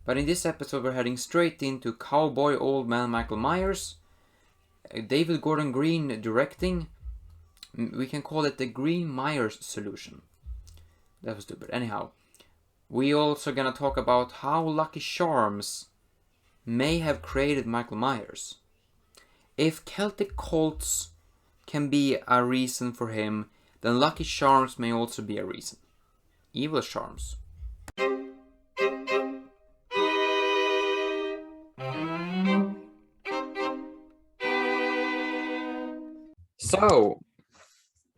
But in this episode, we're heading straight into Cowboy Old Man Michael Myers, David Gordon Green directing. We can call it the Green Myers solution. That was stupid. Anyhow, we also gonna talk about how Lucky Charms may have created Michael Myers. If Celtic cults can be a reason for him, then Lucky Charms may also be a reason. Evil Charms. So,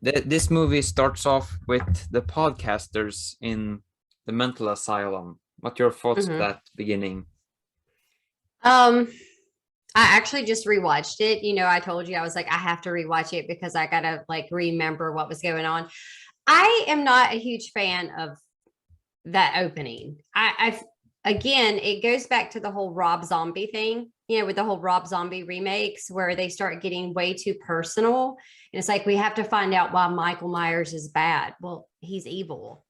this movie starts off with the podcasters in the mental asylum. What are your thoughts of that beginning? I actually just rewatched it. I told you I was like, I have to rewatch it because I gotta remember what was going on. I am not a huge fan of that opening. Again, it goes back to the whole Rob Zombie thing, with the whole Rob Zombie remakes where they start getting way too personal. And it's like, we have to find out why Michael Myers is bad. Well, he's evil.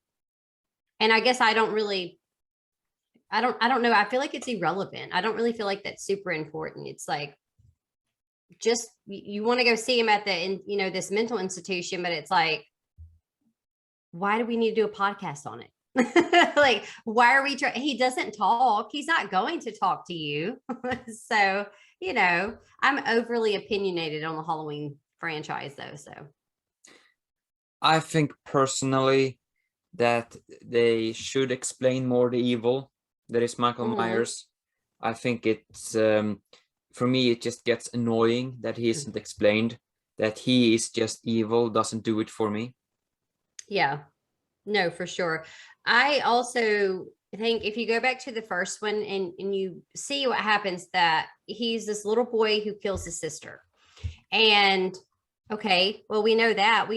And I guess I don't know. I feel like it's irrelevant. I don't really feel like that's super important. It's like, just you want to go see him at this mental institution, but it's like, why do we need to do a podcast on it? Like, why are we trying? He doesn't talk. He's not going to talk to you. So, I'm overly opinionated on the Halloween franchise though. So I think personally that they should explain more the evil that is Michael Myers. I think it's, for me, it just gets annoying that he isn't explained, that he is just evil, doesn't do it for me. Yeah, no, for sure. I also think if you go back to the first one and you see what happens, that he's this little boy who kills his sister. And okay, well, we know that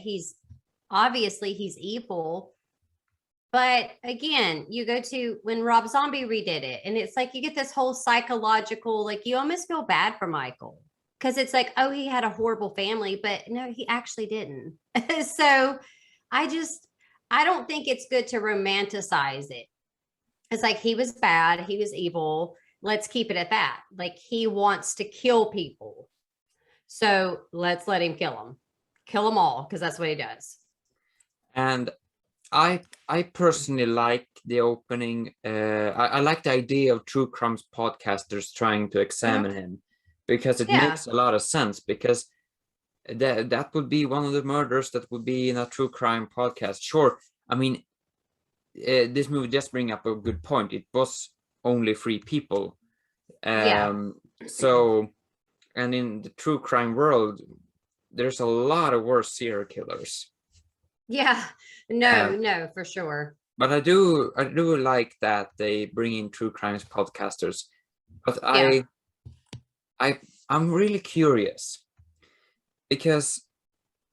he's evil. But again, you go to when Rob Zombie redid it, and it's like you get this whole psychological, like you almost feel bad for Michael because it's like, oh, he had a horrible family, but no, he actually didn't. So I don't think it's good to romanticize it. It's like he was bad, he was evil. Let's keep it at that. Like he wants to kill people. So let's let him kill them all, because that's what he does. And I personally like the opening. I like the idea of true crime podcasters trying to examine him, because it makes a lot of sense, because that would be one of the murders that would be in a true crime podcast. Sure, I mean, this movie just bring up a good point. It was only 3 people. So, and in the true crime world, there's a lot of worse serial killers. Yeah, no, for sure. But I do like that they bring in true crimes podcasters. But I'm really curious, because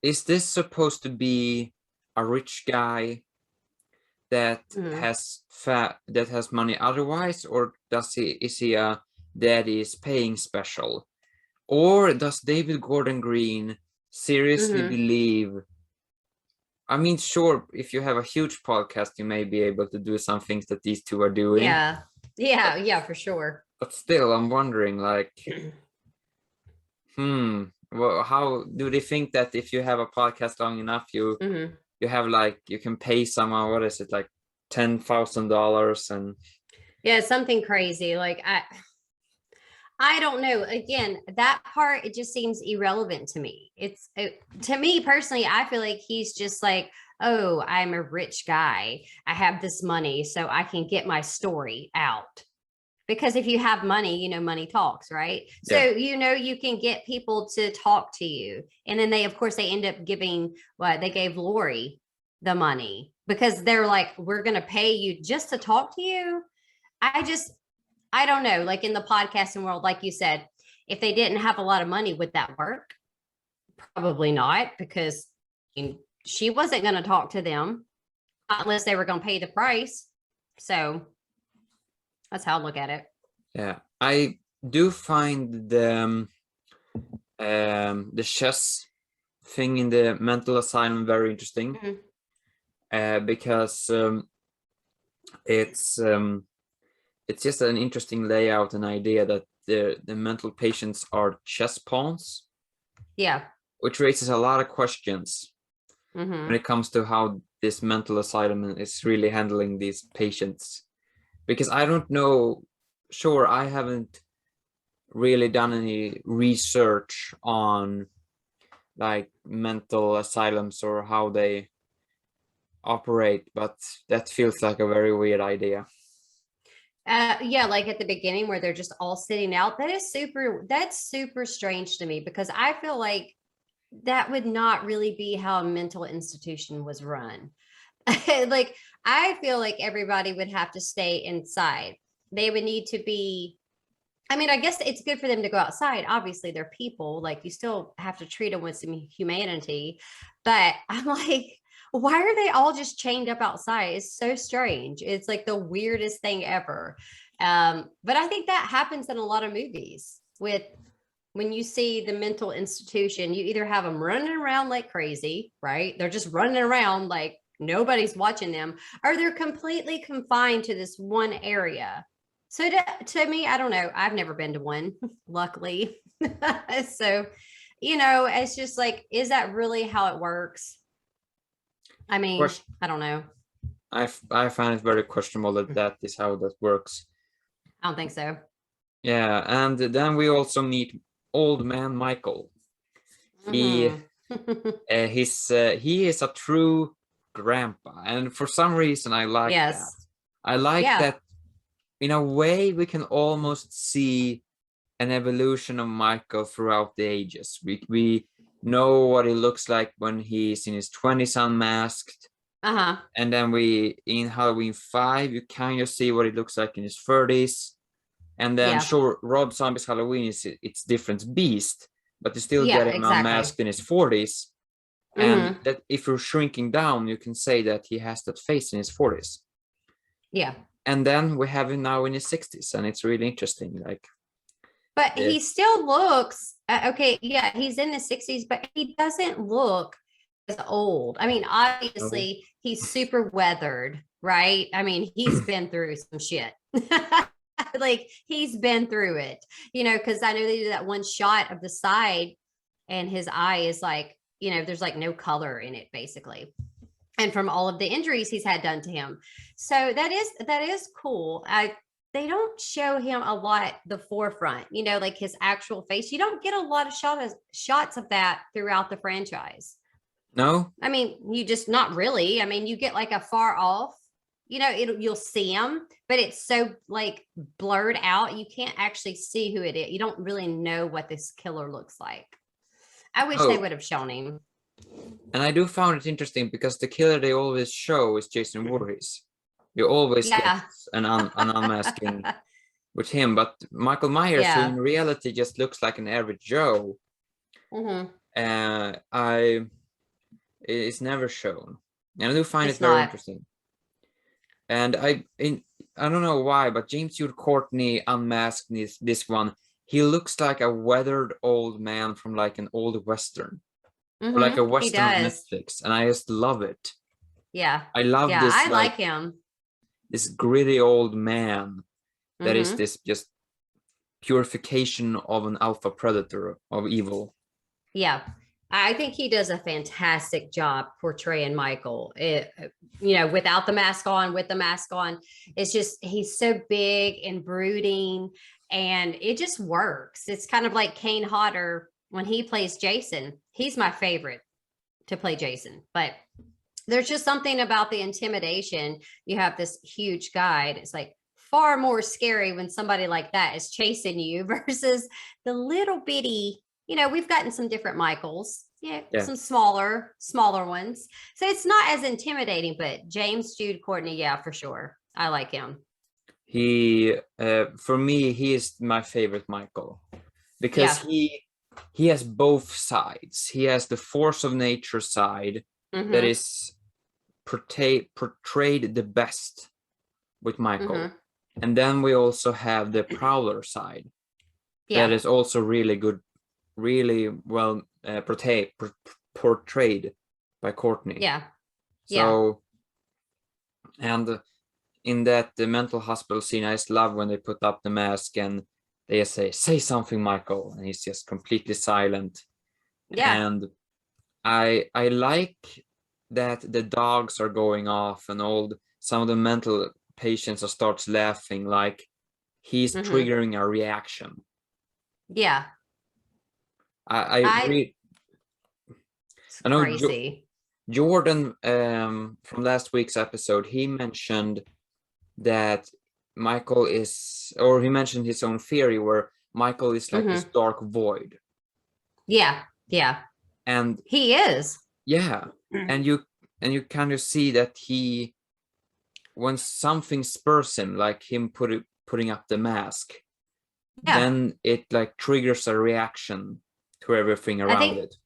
is this supposed to be a rich guy that has money otherwise, or is he a daddy is paying special, or does David Gordon Green seriously believe? I mean, sure, if you have a huge podcast, you may be able to do some things that these two are doing. Yeah, for sure. But still, I'm wondering, like, well, how do they think that if you have a podcast long enough, you have you can pay someone, what is it, like $10,000 and something crazy. Like I don't know. Again, that part, it just seems irrelevant to me. To me personally, I feel like he's just like, oh, I'm a rich guy. I have this money, so I can get my story out. Because if you have money, money talks, right? So, you can get people to talk to you. And then they end up giving they gave Lori the money because they're like, we're going to pay you just to talk to you. I don't know. Like in the podcasting world, like you said, if they didn't have a lot of money, would that work? Probably not, because she wasn't going to talk to them unless they were going to pay the price. So that's how I look at it. Yeah, I do find the chess thing in the mental asylum very interesting, because it's it's just an interesting layout and idea that the mental patients are chess pawns, Yeah. which raises a lot of questions when Mm-hmm. it comes to how this mental asylum is really handling these patients. Because I don't know, sure, I haven't really done any research on like mental asylums or how they operate, but that feels like a very weird idea. Yeah, like at the beginning where they're just all sitting out. That's super strange to me because I feel like that would not really be how a mental institution was run. Like, I feel like everybody would have to stay inside. They would need to be, I mean, I guess it's good for them to go outside. Obviously, they're people. Like, you still have to treat them with some humanity. But I'm like, why are they all just chained up outside? It's so strange. It's like the weirdest thing ever. But I think that happens in a lot of movies with when you see the mental institution, you either have them running around like crazy, right? They're just running around like nobody's watching them, or they're completely confined to this one area. So to me, I don't know. I've never been to one, luckily. So, it's just like, is that really how it works? I mean, Question, I don't know. I find it very questionable that that is how that works. I don't think so. Yeah, and then we also meet old man Michael. He Hmm. he is a true grandpa, and for some reason I like that. Yes. I like Yeah. that in a way we can almost see an evolution of Michael throughout the ages. We know what he looks like when he's in his 20s unmasked, Uh-huh. and then we in Halloween 5 you kind of see what he looks like in his 30s. And then Yeah. sure, Rob Zombie's Halloween is it's different beast, but you still Yeah, get him exactly. unmasked in his 40s. And Hmm. that if you're shrinking down, you can say that he has that face in his 40s. Yeah. And then we have him now in his 60s, and it's really interesting. Like, But yeah, he still looks okay. Yeah, he's in the 60s, but he doesn't look as old. I mean, no, obviously, he's super weathered, right? I mean, he's been through some shit. Like, he's been through it, because I know they do that one shot of the side, and his eye is like, there's like no color in it, basically. And from all of the injuries he's had done to him. So that is cool. They don't show him a lot the forefront, like his actual face. You don't get a lot of shots of that throughout the franchise. no. I mean, you just not really. I mean, you get like a far off, you'll see him, but it's so like blurred out. You can't actually see who it is. You don't really know what this killer looks like. I wish they Oh, would have shown him. and I do find it interesting because the killer they always show is Jason Voorhees. You always get Yeah. an unmasking with him, but Michael Myers, who in Yeah. reality just looks like an average Joe, Hmm. I is never shown, and I do find it It's very not. interesting. And I don't know why, but James Jude Courtney unmasked this one. He looks like a weathered old man from like an old western, or like a He western on does. Netflix, and I just love it. Yeah. I love Yeah. this I like like him. this gritty old man that is Hmm. this just purification of an alpha predator of evil. Yeah. I think he does a fantastic job portraying Michael. Without the mask on, with the mask on, it's just he's so big and brooding, and it just works. It's kind of like Kane Hodder when he plays Jason. He's my favorite to play Jason, but there's just something about the intimidation. You have this huge guy, and it's like far more scary when somebody like that is chasing you versus the little bitty. We've gotten some different Michaels, Yeah, some smaller ones. So it's not as intimidating, but James Jude Courtney, yeah, for sure. I like him. he for me he is my favorite Michael because Yeah. he has both sides. He has the force of nature side that Mm-hmm. is portrayed the best with Michael. Mm-hmm. And then we also have the Prowler side that Yeah. is also really good, really well portrayed by Courtney. Yeah. Yeah. So, and in that the mental hospital scene, I just love when they put up the mask and they just say something, Michael, and he's just completely silent. Yeah. And I like that the dogs are going off and some of the mental patients starts laughing, like he's Hmm. triggering a reaction. Yeah. I I re It's I know crazy. Jordan from last week's episode, he mentioned that Michael is, or he mentioned his own theory where Michael is like this Hmm. dark void. Yeah. Yeah. And He is. yeah, and you kind of see that when something spurs him, like him putting up the mask, Yeah. then it like triggers a reaction to everything I around think it.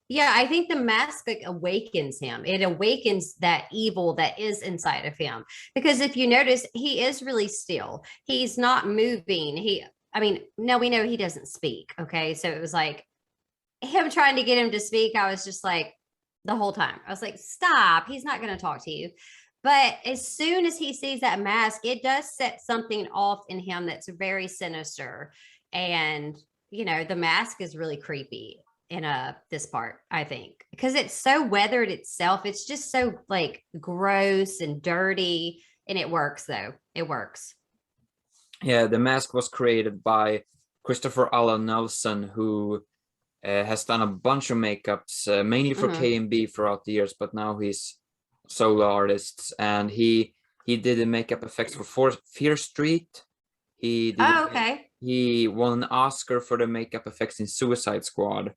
Yeah, I think the mask like awakens him. It awakens that evil that is inside of him. Because if you notice, he is really still. He's not moving. I mean, no, we know he doesn't speak. Okay. So it was like him trying to get him to speak. I was just like, the whole time, I was like, stop. He's not going to talk to you. But as soon as he sees that mask, it does set something off in him that's very sinister. And, the mask is really creepy in this part, I think, because it's so weathered itself. It's just so like gross and dirty. And it works though. It works. Yeah, the mask was created by Christopher Alan Nelson, who has done a bunch of makeups, mainly for Hmm. KMB throughout the years, but now he's solo artists, and he did the makeup effects for Fear Street. He did Oh, okay. he won an Oscar for the makeup effects in Suicide Squad,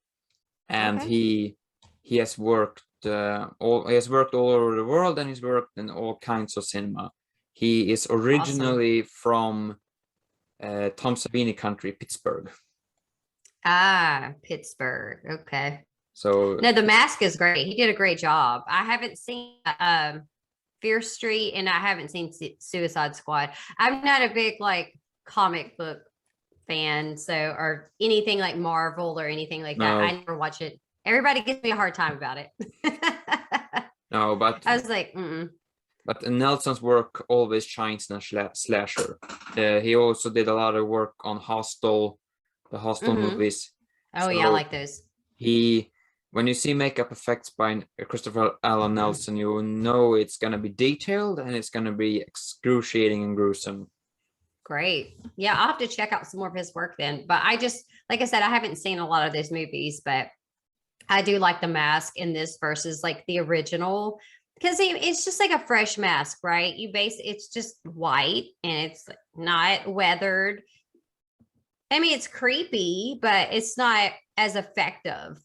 and Okay. he has worked all over the world, and he's worked in all kinds of cinema. He is Awesome. originally from Tom Savini country, Pittsburgh. Ah, Pittsburgh. Okay. So No, the mask is great. He did a great job. I haven't seen Fear Street and I haven't seen Suicide Squad. I'm not a big like comic book fan, so or anything like Marvel or anything like that. I no, never watch it. Everybody gives me a hard time about it. no, but I was like, mm-mm. but Nelson's work always shines in a slasher. He also did a lot of work on the Hostel Mm-hmm. movies. Oh yeah, I So like those. he, when you see makeup effects by Christopher Alan Nelson, you know it's gonna be detailed and it's gonna be excruciating and gruesome. Great. Yeah, I'll have to check out some more of his work then. But I just, like I said, I haven't seen a lot of those movies, but I do like the mask in this versus like the original because it's just like a fresh mask, right? It's just white and it's not weathered. I mean, it's creepy, but it's not as effective.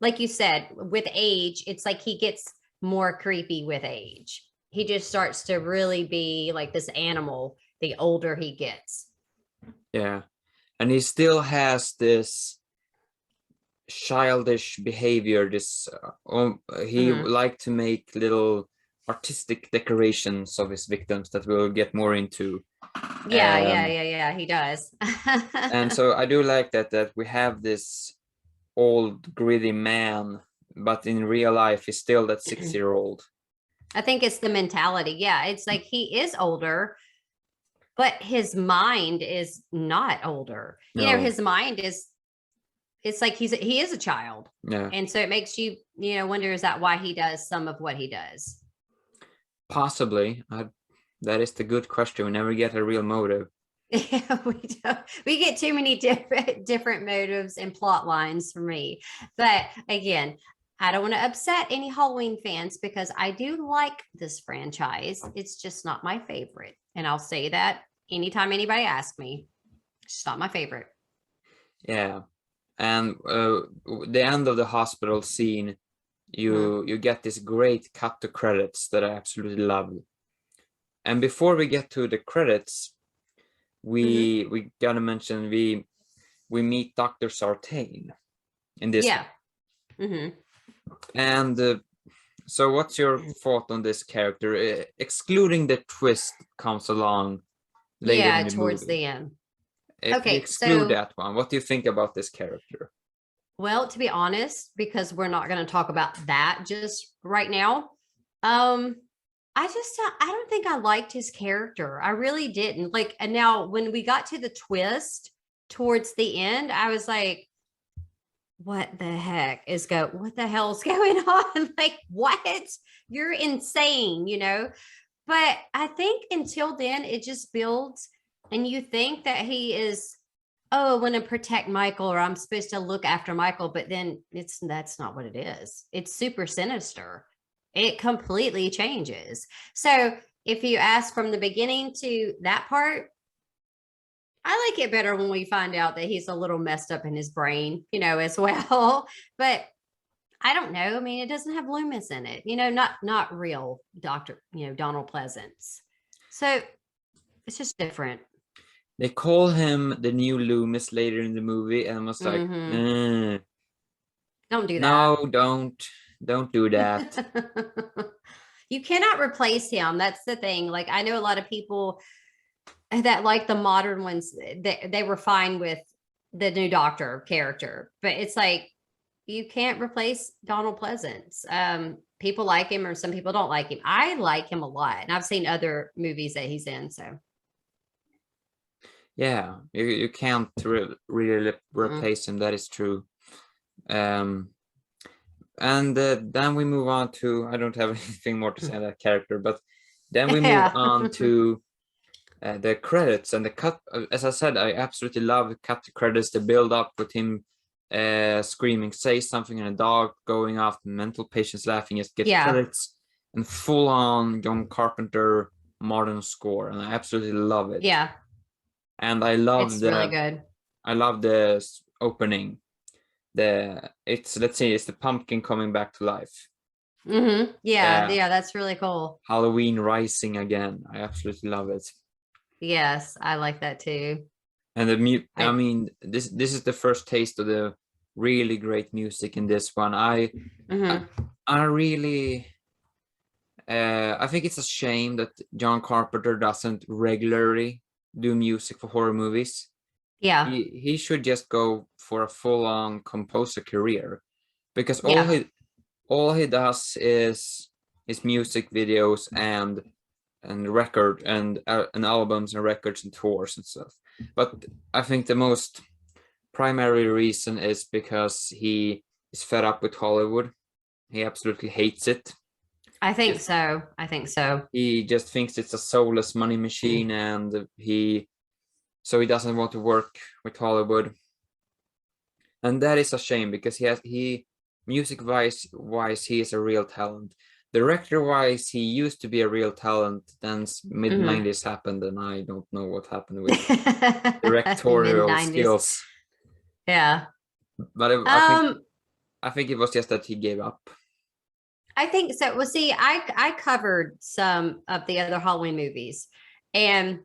Like you said, with age, it's like he gets more creepy with age. He just starts to really be like this animal the older he gets. Yeah, and he still has this childish behavior. He Hmm. liked to make little artistic decorations of his victims that we'll get more into. Yeah, yeah, Um, yeah, yeah. He does. and so I do like that we have this old gritty man, but in real life he's still that 6-year-old. I think it's the mentality. Yeah, it's like he is older, but his mind is not older. No, His mind is it's like he is a child. yeah, And so it makes you, wonder is that why he does some of what he does? possibly. That is the good question. We never get a real motive. Yeah, we don't. We get too many different motives and plot lines for me. But again, I don't want to upset any Halloween fans because I do like this franchise. It's just not my favorite. And I'll say that anytime anybody asks me. It's not my favorite. Yeah, and the end of the hospital scene, Mhm. you get this great cut to credits that I absolutely love. And before we get to the credits, Mhm. we gotta mention we meet Dr. Sartain in this Yeah. one. Hmm. And so what's your thought on this character, excluding the twist that comes along later in Yeah, the towards movie? the end. If we Okay, exclude so that one, what do you think about this character? well, to be honest, because we're not going to talk about that just right now. Um, I don't think I liked his character. I really didn't. Like, and now when we got to the twist towards the end, I was like, what what the hell's going on? Like, what? You're insane, you know? But I think until then, it just builds, and you think that he is, oh, I want to protect Michael, or I'm supposed to look after Michael, but then that's not what it is. It's super sinister. It completely changes. So if you ask from the beginning to that part, I like it better when we find out that he's a little messed up in his brain, as well. But I don't know. I mean, it doesn't have Loomis in it, not real Dr. Donald Pleasance. So it's just different. They call him the new Loomis later in the movie, and I was like, Don't do that. No, don't do that. You cannot replace him. That's the thing. Like, I know a lot of people that like the modern ones, they were fine with the new Doctor character, but it's like, you can't replace Donald Pleasance. People like him, or some people don't like him. I like him a lot, and I've seen other movies that he's in. So yeah, you can't really replace him. That is true. And then we move on to, I don't have anything more to say on that character, but then we move on to the credits and the cut. As I said, I absolutely love the cut to credits, the build up with him screaming, say something, and a dog going off, mental patients laughing, just get credits, and full on John Carpenter modern score, and I absolutely love it. Yeah. And I love it's really good. I love the opening. Let's say it's the pumpkin coming back to life. Yeah, that's really cool. Halloween rising again. I absolutely love it. Yes, I like that too. And I mean, this is the first taste of the really great music in this one. I really I think it's a shame that John Carpenter doesn't regularly do music for horror movies. Yeah. He should just go for a full-on composer career, because all he does is his music videos and record and albums and records and tours and stuff. But I think the most primary reason is because he is fed up with Hollywood. He absolutely hates it. I think so. He just thinks it's a soulless money machine, and he doesn't want to work with Hollywood. And that is a shame, because he music wise he is a real talent. Director wise, he used to be a real talent. Then mid-90s happened, and I don't know what happened with directorial skills. Yeah. But I think it was just that he gave up. I think so. Well, see, I covered some of the other Halloween movies, and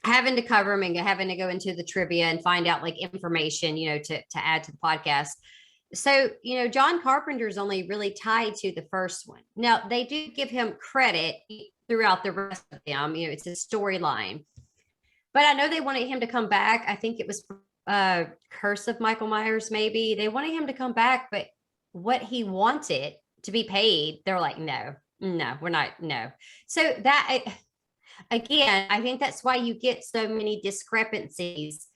having to cover them and having to go into the trivia and find out like information, to add to the podcast. So, John Carpenter's only really tied to the first one. Now, they do give him credit throughout the rest of them. It's a storyline. But I know they wanted him to come back. I think it was Curse of Michael Myers, maybe. They wanted him to come back, but what he wanted to be paid, they're like, no, we're not, no. So that, again, I think that's why you get so many discrepancies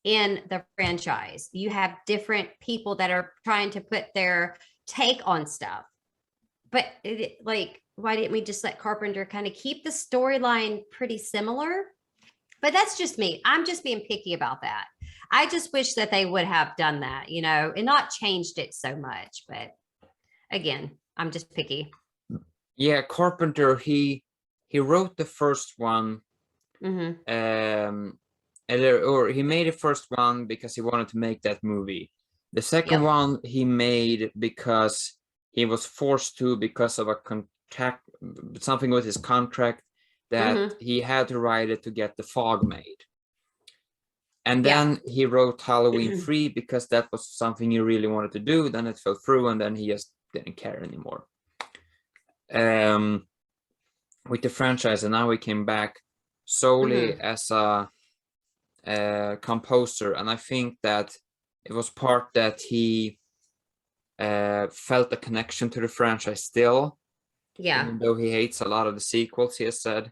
in the franchise. You have different people that are trying to put their take on stuff. But why didn't we just let Carpenter kind of keep the storyline pretty similar? But that's just me. I'm just being picky about that. I just wish that they would have done that, and not changed it so much. But again, I'm just picky. Yeah, Carpenter, he wrote the first one, or he made the first one because he wanted to make that movie. The second one he made because he was forced to, because of a contract, something with his contract, that he had to write it to get The Fog made. And then he wrote Halloween 3 because that was something he really wanted to do. Then it fell through, and then he just didn't care anymore. With the franchise, and now he came back solely as a composer, and I think that it was part that he felt a connection to the franchise still, Yeah. even though he hates a lot of the sequels, he has said.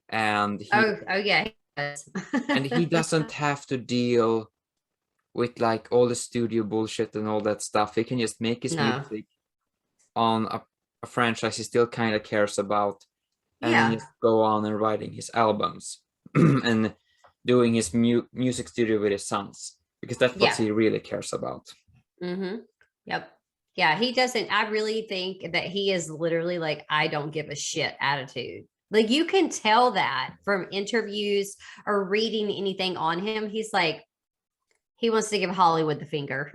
And Oh yeah. He does. he doesn't have to deal with like all the studio bullshit and all that stuff. He can just make his No. music on a franchise he still kind of cares about, and then Yeah. just go on and writing his albums and doing his music studio with his sons, because that's what Yeah. he really cares about. Mm-hmm. Yep. Yeah, he doesn't. I really think that he is literally like, I don't give a shit attitude. Like you can tell that from interviews or reading anything on him. He's like, he wants to give Hollywood the finger.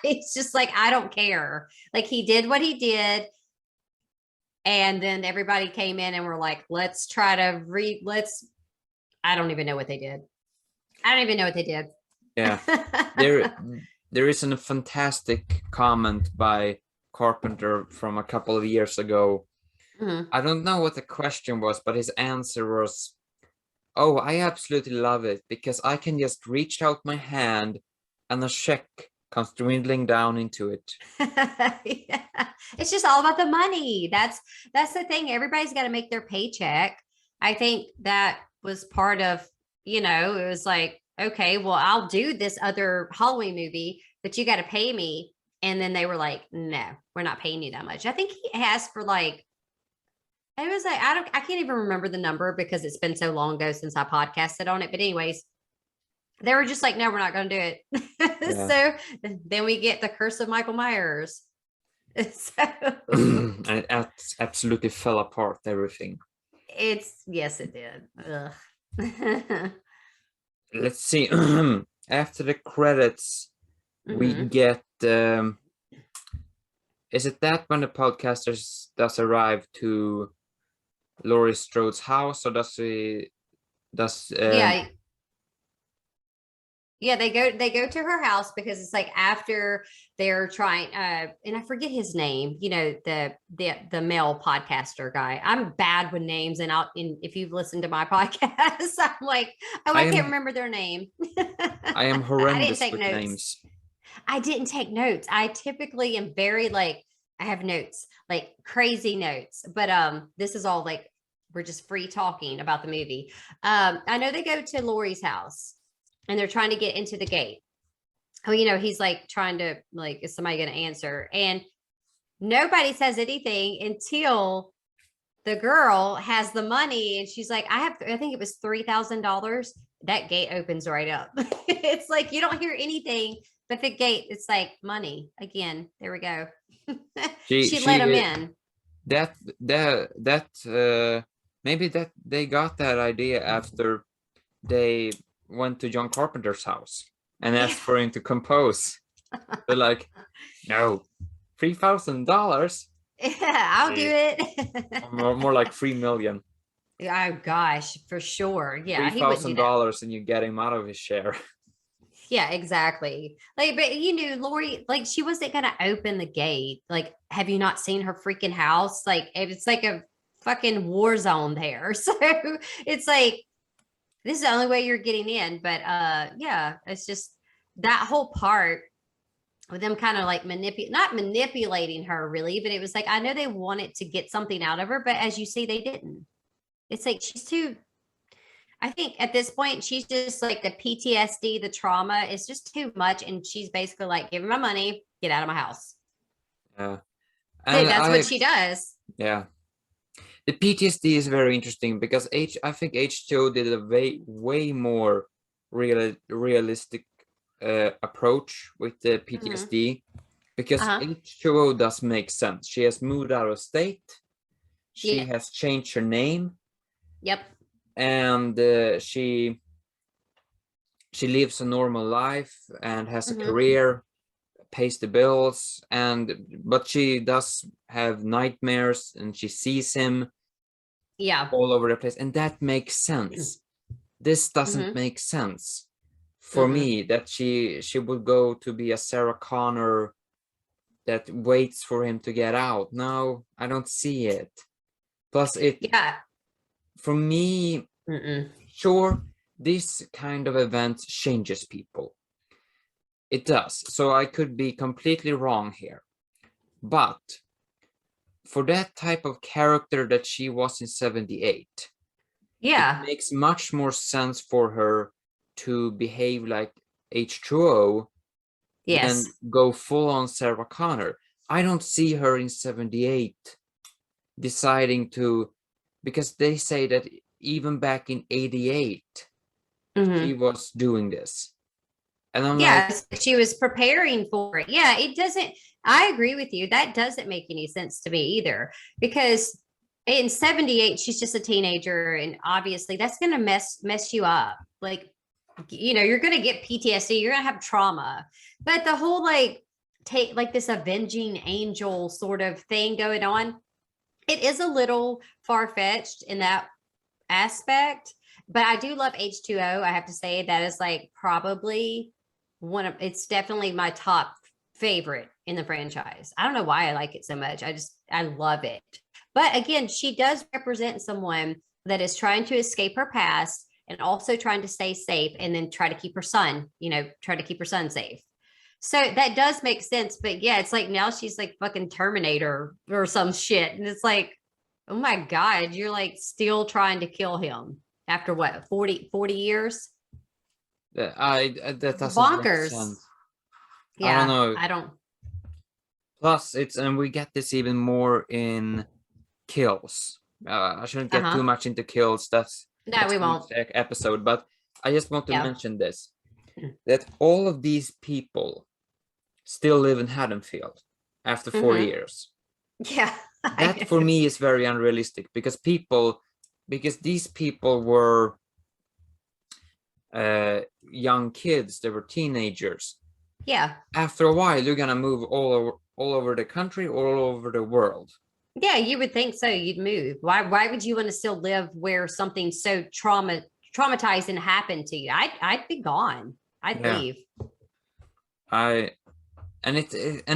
It's just like, I don't care. Like he did what he did. And then everybody came in and were like, let's try to I don't even know what they did. I don't even know what they did. Yeah, there is a fantastic comment by Carpenter from a couple of years ago. Mhm. I don't know what the question was, but his answer was, "Oh, I absolutely love it because I can just reach out my hand and a check comes dwindling down into it." Yeah. It's just all about the money. That's the thing. Everybody's got to make their paycheck. I think that was part of, it was like, okay, well, I'll do this other Halloween movie, but you got to pay me. And then they were like, no, we're not paying you that much. I think he asked for like, it was like, I can't even remember the number because it's been so long ago since I podcasted on it. But anyways, they were just like, no, we're not going to do it. Yeah. So then we get the curse of Michael Myers. So And it absolutely fell apart, everything. yes, it did. Ugh. Let's see. After the credits, we Hmm. get. Is it that when the podcasters does arrive to Laurie Strode's house, or does he does Yeah, yeah, they go to her house because it's like after they're trying and I forget his name, the male podcaster guy. I'm bad with names and if you've listened to my podcast, I'm like, oh, I I can't am remember their name. I am I didn't horrendous take with notes. names. I didn't take notes. I typically am very like, I have notes, like crazy notes, but this is all like we're just free talking about the movie. I know they go to Laurie's house and they're trying to get into the gate. Oh, he's like trying to like, is somebody going to answer? And nobody says anything until the girl has the money and she's like, I think it was $3,000. That gate opens right up. It's like you don't hear anything, but the gate, it's like money again. There we go. She She let him she in. that maybe that they got that idea after they went to John Carpenter's house and Yeah. asked for him to compose. They're like, no, $3,000, Yeah, I'll do it. more like 3 million. Oh gosh, for sure. Yeah, Three he wouldn't do thousand that. dollars and you get him out of his share. Yeah, exactly. Like, but you knew Lori, like, she wasn't gonna open the gate. Like, have you not seen her freaking house? Like, it's like a fucking war zone there. So it's like this is the only way you're getting in. But yeah, it's just that whole part with them kind of like not manipulating her really, but it was like I know they wanted to get something out of her, but as you see, they didn't. It's like she's too I think at this point, she's just like the PTSD, the trauma is just too much. And she's basically like, give me my money, get out of my house. Yeah, Hey, and that's what she does. yeah, the PTSD is very interesting because I think H2O did a way more realistic approach with the Hmm. PTSD, because Uh-huh. H2O does make sense. She has moved out of state, she Yeah. has changed her name, Yep. and she lives a normal life and has a Hmm. career, pays the bills, but she does have nightmares and she sees him Yeah. all over the place, and that makes sense. This doesn't Hmm. make sense for Mm-mm. me, that she would go to be a Sarah Connor that waits for him to get out. No, I don't see it. Plus, it Yeah. for me, Mm-mm. sure, this kind of event changes people. It does. So I could be completely wrong here. But for that type of character that she was in 78, it Yeah. makes much more sense for her to behave like H2O than Yes. go full on Sarah Connor. I don't see her in 78 deciding to, because they say that even back in 88 she Hmm. was doing this. And I'm like, Yeah, she was preparing for it. Yeah, it doesn't, I agree with you. That doesn't make any sense to me either, because in 78, she's just a teenager, and obviously that's gonna mess you up. Like, you're gonna get PTSD, you're gonna have trauma. But the whole like take like this avenging angel sort of thing going on, it is a little far-fetched in that aspect. But I do love H2O. I have to say that is like probably it's definitely my top favorite in the franchise. I don't know why I like it so much. I love it. But again, she does represent someone that is trying to escape her past and also trying to stay safe, and then try to keep her son safe. So that does make sense. But yeah, it's like now she's like fucking Terminator or some shit. And it's like, oh my God, you're like still trying to kill him after what, 40 years? that doesn't make Bonkers. sense. I don't Yeah, know. I don't. Plus, and we get this even more in Kills. I shouldn't get too Uh-huh. much into Kills. That's No, we the won't. next episode. But I just want to Yeah. mention this: that all of these people still live in Haddonfield after 40 Mm-hmm. years. Yeah. That for me is very unrealistic, because these people were young kids, they were teenagers. Yeah. After a while, you're gonna move all over the country, all over the world. Yeah, you would think so. You'd move. Why would you want to still live where something so traumatizing happened to you? I'd be gone. I'd Yeah, leave. I and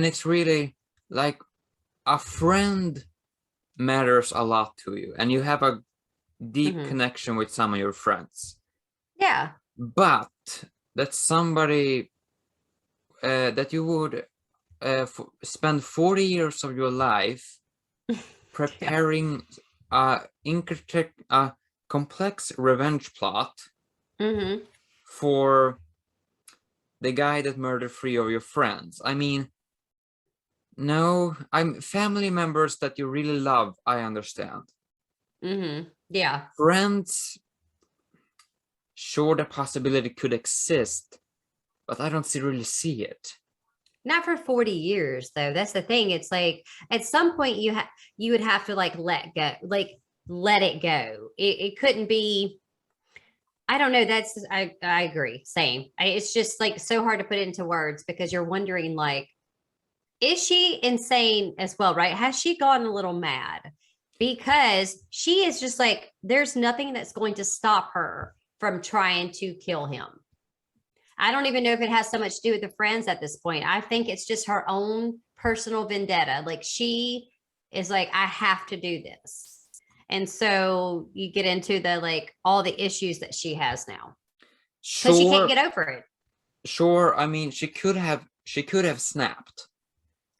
it's really like a friend matters a lot to you, and you have a deep Hmm. connection with some of your friends. Yeah. But that somebody that you would spend 40 years of your life Yeah. preparing a complex revenge plot Hmm. for the guy that murdered three of your friends. I mean, no, I'm family members that you really love, I understand. Hmm. Yeah. Friends, sure, the possibility could exist, but I don't really see it. Not for 40 years though. That's the thing. It's like at some point you would have to like let it go. It couldn't be. I don't know. I agree. Same. It's just like so hard to put it into words, because you're wondering like, is she insane as well, right? Has she gone a little mad? Because she is just like, there's nothing that's going to stop her from trying to kill him. I don't even know if it has so much to do with the friends at this point. I think it's just her own personal vendetta. Like she is like, I have to do this. And so you get into the like all the issues that she has now because she can't Sure, get over it. sure. I mean, she could have snapped.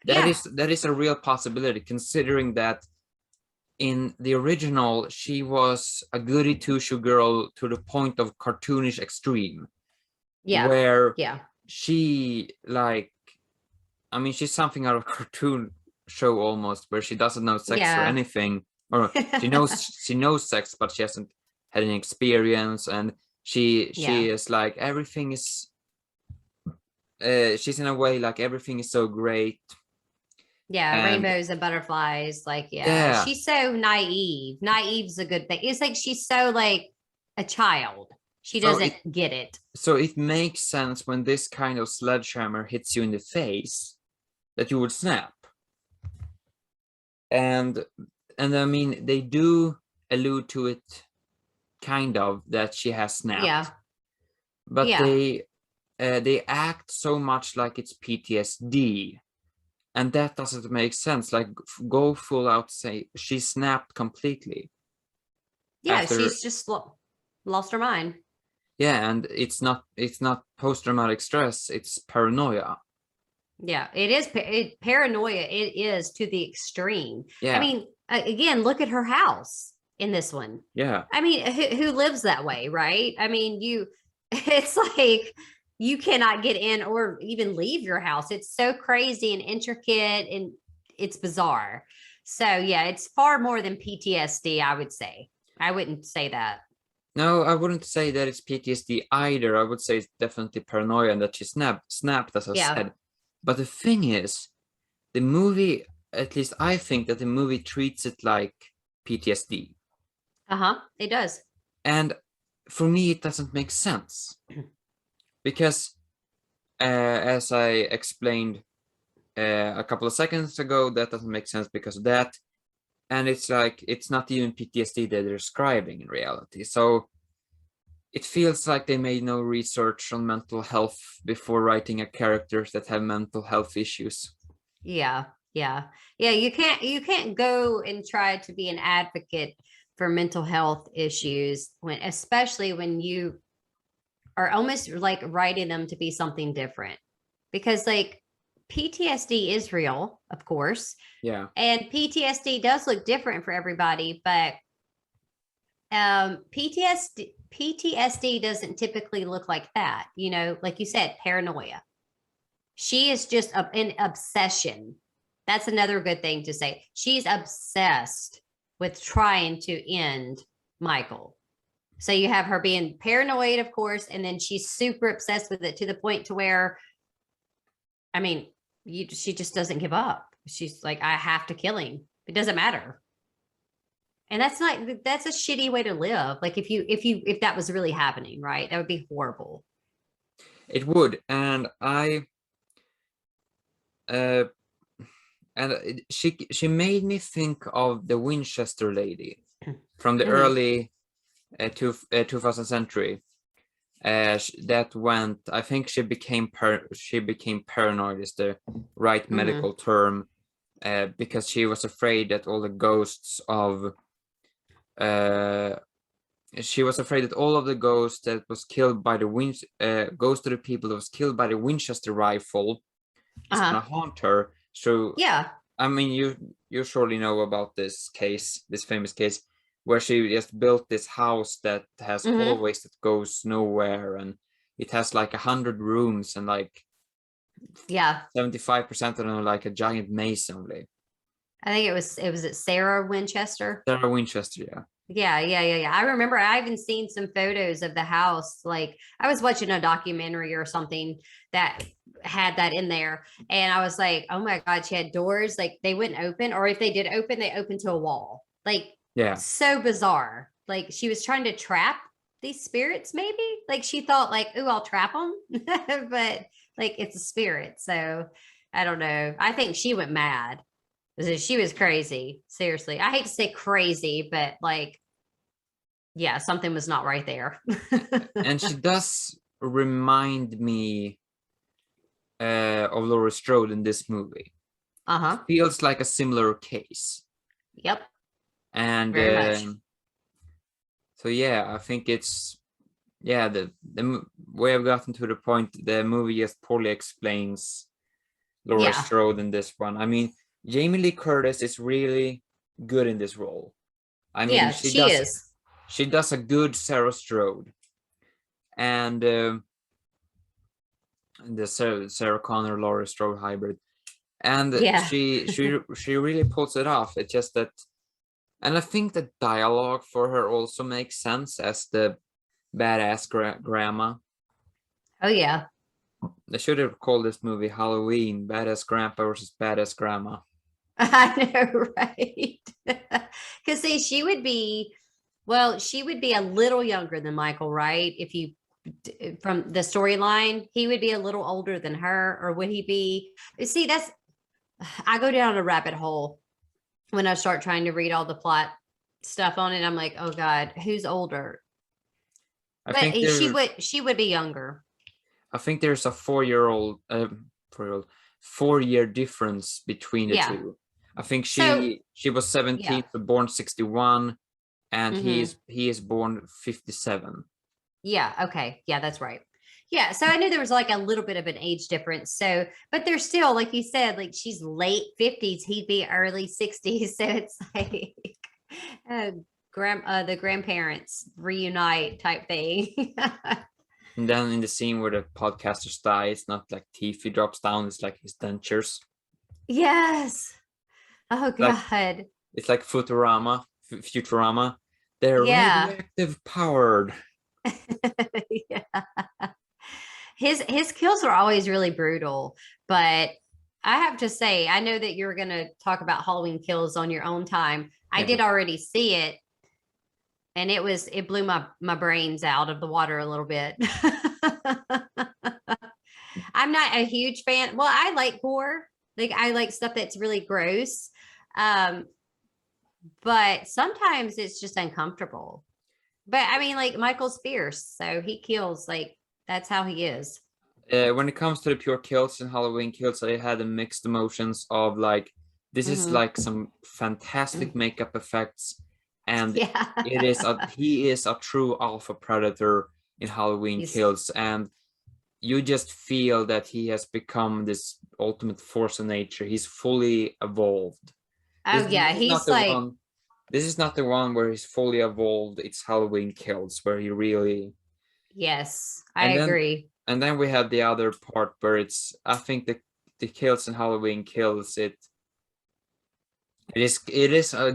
Yeah. That is a real possibility, considering that in the original she was a goody two-shoe girl to the point of cartoonish extreme, Yeah. where Yeah. she like, I mean, she's something out of a cartoon show almost, where she doesn't know sex or Yeah. anything, or she knows sex, but she hasn't had any experience, and she Yeah. is like everything is. She's in a way like everything is so great, Yeah. and Rainbows and butterflies. Like, yeah. yeah, She's so naive. Naive's a good thing. It's like she's so like a child. She so doesn't get it. it makes sense when this kind of sledgehammer hits you in the face that you would snap. And I mean, they do allude to it kind of, that she has snapped, Yeah. but Yeah. they act so much like it's PTSD, and that doesn't make sense. Like, go full out, say she snapped completely Yeah. after. She's just lost her mind. Yeah, and it's not post-traumatic stress, it's paranoia. Yeah, it is paranoia. It is to the extreme. I Yeah, mean, again, look at her house in this one. yeah. I mean, who lives that way, right? I mean, it's like you cannot get in or even leave your house. It's so crazy and intricate and it's bizarre. So, yeah, it's far more than PTSD, I would say. I wouldn't say that. No, I wouldn't say that it's PTSD either. I would say it's definitely paranoia and that she snapped, as I Yeah. said. But the thing is, the movie, at least I think that the movie treats it like PTSD. Uh-huh. It does. And for me, it doesn't make sense because, as I explained a couple of seconds ago, that doesn't make sense because of that. And it's like, it's not even PTSD that they're describing in reality. So it feels like they made no research on mental health before writing a characters that have mental health issues. Yeah, yeah. Yeah, you can't go and try to be an advocate for mental health issues when especially when you are almost like writing them to be something different. Because like PTSD is real, of course, Yeah, and PTSD does look different for everybody, but PTSD doesn't typically look like that. You know, like you said, paranoia. She is just an obsession. That's another good thing to say. She's obsessed with trying to end Michael. So you have her being paranoid, of course, and then she's super obsessed with it to the point to where, I mean, she just doesn't give up. She's like, I have to kill him. It doesn't matter. And that's a shitty way to live. Like if that was really happening, right? That would be horrible. it would. Uh, she made me think of the Winchester lady from the Hmm. early 2000th century. That went. I think she became paranoid is the right Hmm. medical term, because she was afraid that all the ghosts of uh she was afraid that all of the ghosts that was killed by the ghost of the people that was killed by the Winchester rifle is Uh-huh. gonna haunt her. So Yeah. I mean, you surely know about this case, this famous case, where she just built this house that has Hmm. hallways that goes nowhere, and it has like 100 rooms, and like Yeah. 75% of them are like a giant maze only. I think it was at Sarah Winchester. Sarah Winchester, yeah. Yeah, yeah, yeah, yeah. I remember I even seen some photos of the house. Like I was watching a documentary or something that had that in there. And I was like, oh my God, she had doors, like they wouldn't open, or if they did open, they opened to a wall. Like Yeah. so bizarre. Like she was trying to trap these spirits, maybe. Like she thought, like, oh, I'll trap them. But like it's a spirit. So I don't know. I think she went mad. She was crazy. Seriously. I hate to say crazy, but like, yeah, something was not right there. And she does remind me of Laurie Strode in this movie. It Uh-huh. feels like a similar case. Yep. And Very much. so yeah, I think it's, yeah, the way I've gotten to the point, the movie just poorly explains Laurie Yeah. Strode in this one. I mean, Jamie Lee Curtis is really good in this role. I mean, Yeah, she is. she does a good Sarah Strode, and the Sarah Connor Laurie Strode hybrid, and Yeah. she really pulls it off. It's just that, and I think the dialogue for her also makes sense as the badass grandma. Oh yeah. They should have called this movie Halloween: Badass Grandpa versus Badass Grandma. I know, right? Because see, she would be a little younger than Michael, right? If you from the storyline, he would be a little older than her, or would he be? See, I go down a rabbit hole when I start trying to read all the plot stuff on it. I'm like, oh God, who's older? I But think she would be younger. there's a 4-year-old 4-year-old 4-year difference between the Yeah. two. I think So she was yeah. 17, so born 61, and Hmm. he is born 57. Yeah. Okay. Yeah, that's right. Yeah, so I knew there was like a little bit of an age difference. So, but they're still, like you said, like she's late 50s, he'd be early 60s. So it's like uh, the grandparents reunite type thing. And then in the scene where the podcasters die, it's not like teeth he drops down, it's like his dentures. Yes. Oh Like God. it's like Futurama. They're Yeah. radioactive powered. Yeah. His kills are always really brutal, but I have to say, I know that you're gonna talk about Halloween Kills on your own time. I Yeah. did already see it, and it blew my brains out of the water a little bit. I'm not a huge fan. Well, I like gore. Like I like stuff that's really gross. Um, but sometimes it's just uncomfortable. But I mean, like Michael's fierce, so he kills like that's how he is. When it comes to the pure kills and Halloween kills, I had a mixed emotions of like, this is Mhm. like some fantastic makeup effects, and Yeah. he is a true alpha predator in Halloween He's kills, and you just feel that he has become this ultimate force of nature. He's fully evolved. oh yeah, This is not he's the like one. This is not the one where he's fully evolved. It's Halloween kills where he really. yes, I And then agree. and then we have the other part where it's, I think the kills in Halloween kills it is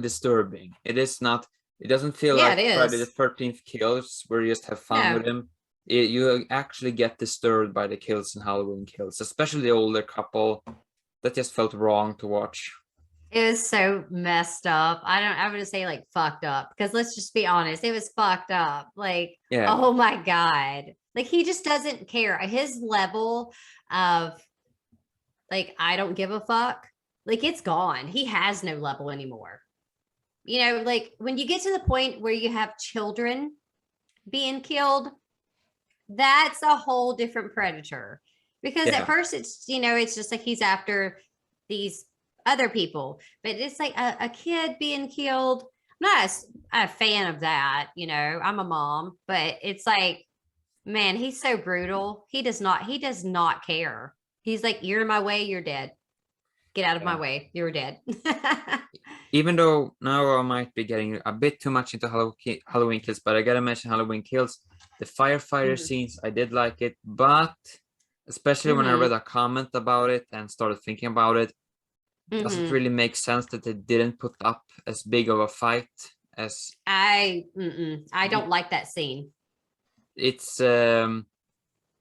disturbing. It is not, it doesn't feel Yeah, it like Friday the is. 13th kills where you just have fun No, with him. You actually get disturbed by the kills in Halloween kills, especially the older couple. That just felt wrong to watch. it was so messed up. I'm gonna say like fucked up because let's just be honest, it was fucked up. Like, Yeah, oh my God. Like he just doesn't care. His level of like, I don't give a fuck, like it's gone. He has no level anymore. You know, like when you get to the point where you have children being killed, that's a whole different predator. Because at yeah. first it's, it's just like he's after these other people, but it's like a kid being killed. I'm not a fan of that. I'm a mom, but it's like, man, he's so brutal. He does not care. He's like, you're in my way, you're dead. Get out of my Yeah. way. You're dead. Even though now I might be getting a bit too much into Halloween kills, but I gotta mention Halloween kills. The firefighter Hmm. scenes, I did like it, but especially when I read Hmm. a comment about it and started thinking about it, doesn't Hmm. really make sense that they didn't put up as big of a fight as I don't like that scene. it's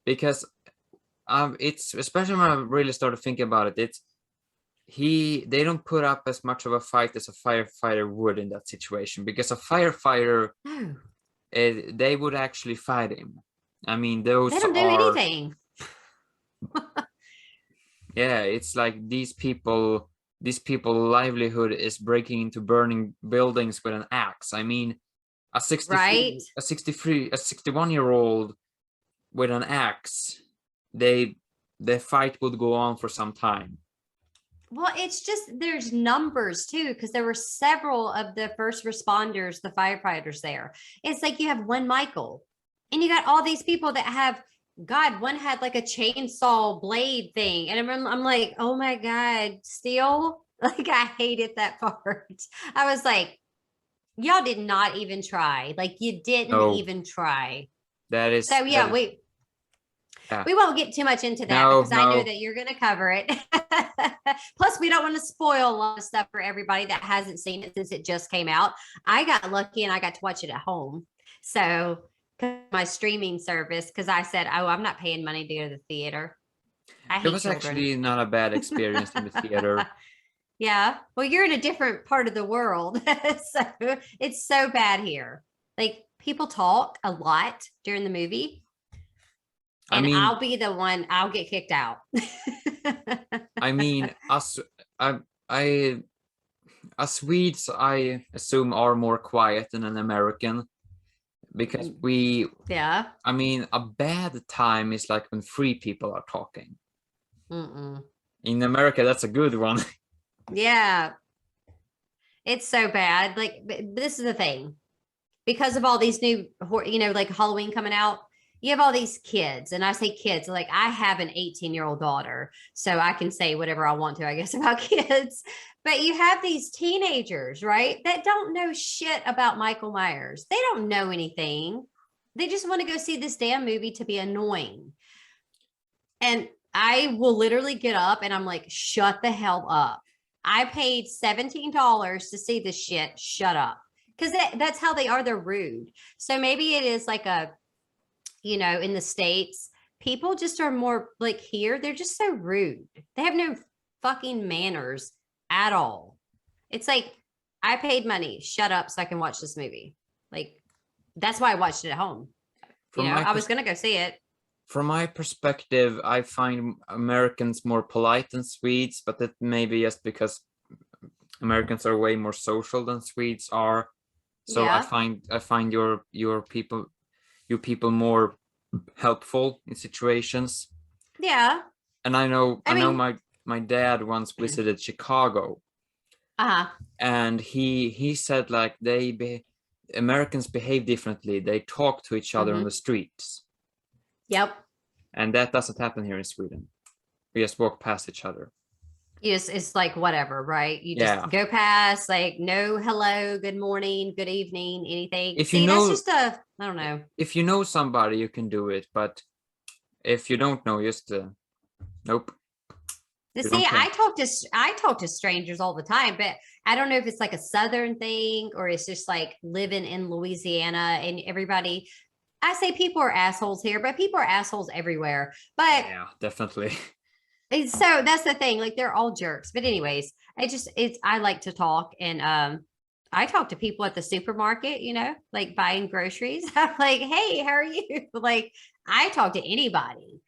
because it's, especially when I really started thinking about it, they don't put up as much of a fight as a firefighter would in that situation, because a firefighter, No, they would actually fight him. I mean, they those don't do are, anything. yeah, it's like these people livelihood is breaking into burning buildings with an axe. I mean, a Right? 61-year-old with an axe, they the fight would go on for some time. Well, it's just there's numbers too, because there were several of the first responders, the firefighters there. It's like you have one Michael, and you got all these people that have, God, one had like a chainsaw blade thing. And I'm like, oh my God, still? Like, I hated that part. I was like, y'all did not even try. Like, you didn't No, even try. that So, is that yeah, is we, yeah. we won't get too much into that No, because I know no. that you're going to cover it. Plus, we don't want to spoil a lot of stuff for everybody that hasn't seen it since it just came out. I got lucky and I got to watch it at home. So, my streaming service, because I said, oh, I'm not paying money to go to the theater. I It hate was children. actually not a bad experience in the theater. Yeah. Well, you're in a different part of the world. So, it's so bad here. Like, people talk a lot during the movie I and mean, I'll get kicked out. us, I, us Swedes, I assume, are more quiet than an American, because Yeah. I mean, a bad time is like when three people are talking. Mm-mm. In America, that's a good one. Yeah. It's so bad. Like, but this is the thing. Because of all these new, like Halloween coming out, you have all these kids, and I say kids, like I have an 18-year-old daughter, so I can say whatever I want to, I guess, about kids. But you have these teenagers, right, that don't know shit about Michael Myers. They don't know anything. They just want to go see this damn movie to be annoying. And I will literally get up and I'm like, shut the hell up. I paid $17 to see this shit. Shut up. Because that's how they are. They're rude. So maybe it is like a, in the States, people just are more like here. They're just so rude. They have no fucking manners at all. It's like, I paid money. Shut up so I can watch this movie. Like, that's why I watched it at home. I was going to go see it. From my perspective, I find Americans more polite than Swedes, but that may be just because Americans are way more social than Swedes are. So Yeah. I find your people more helpful in situations. Yeah. And I know I mean, my dad once visited Chicago, and he said like Americans behave differently. They talk to each other on the streets. Yep. And that doesn't happen here in Sweden. We just walk past each other. It's like whatever, right? You Yeah. just go past, like no hello, good morning, good evening, anything. If you See, that's know, just I don't know. if you know somebody, you can do it. But if you don't know, just nope. We See, don't care. I talk to strangers all the time, but I don't know if it's like a Southern thing or it's just like living in Louisiana and everybody. I say people are assholes here, but people are assholes everywhere. But Yeah, definitely. so that's the thing. Like they're all jerks. But anyways, I like to talk and I talk to people at the supermarket, like buying groceries. I'm like, hey, how are you? Like I talk to anybody.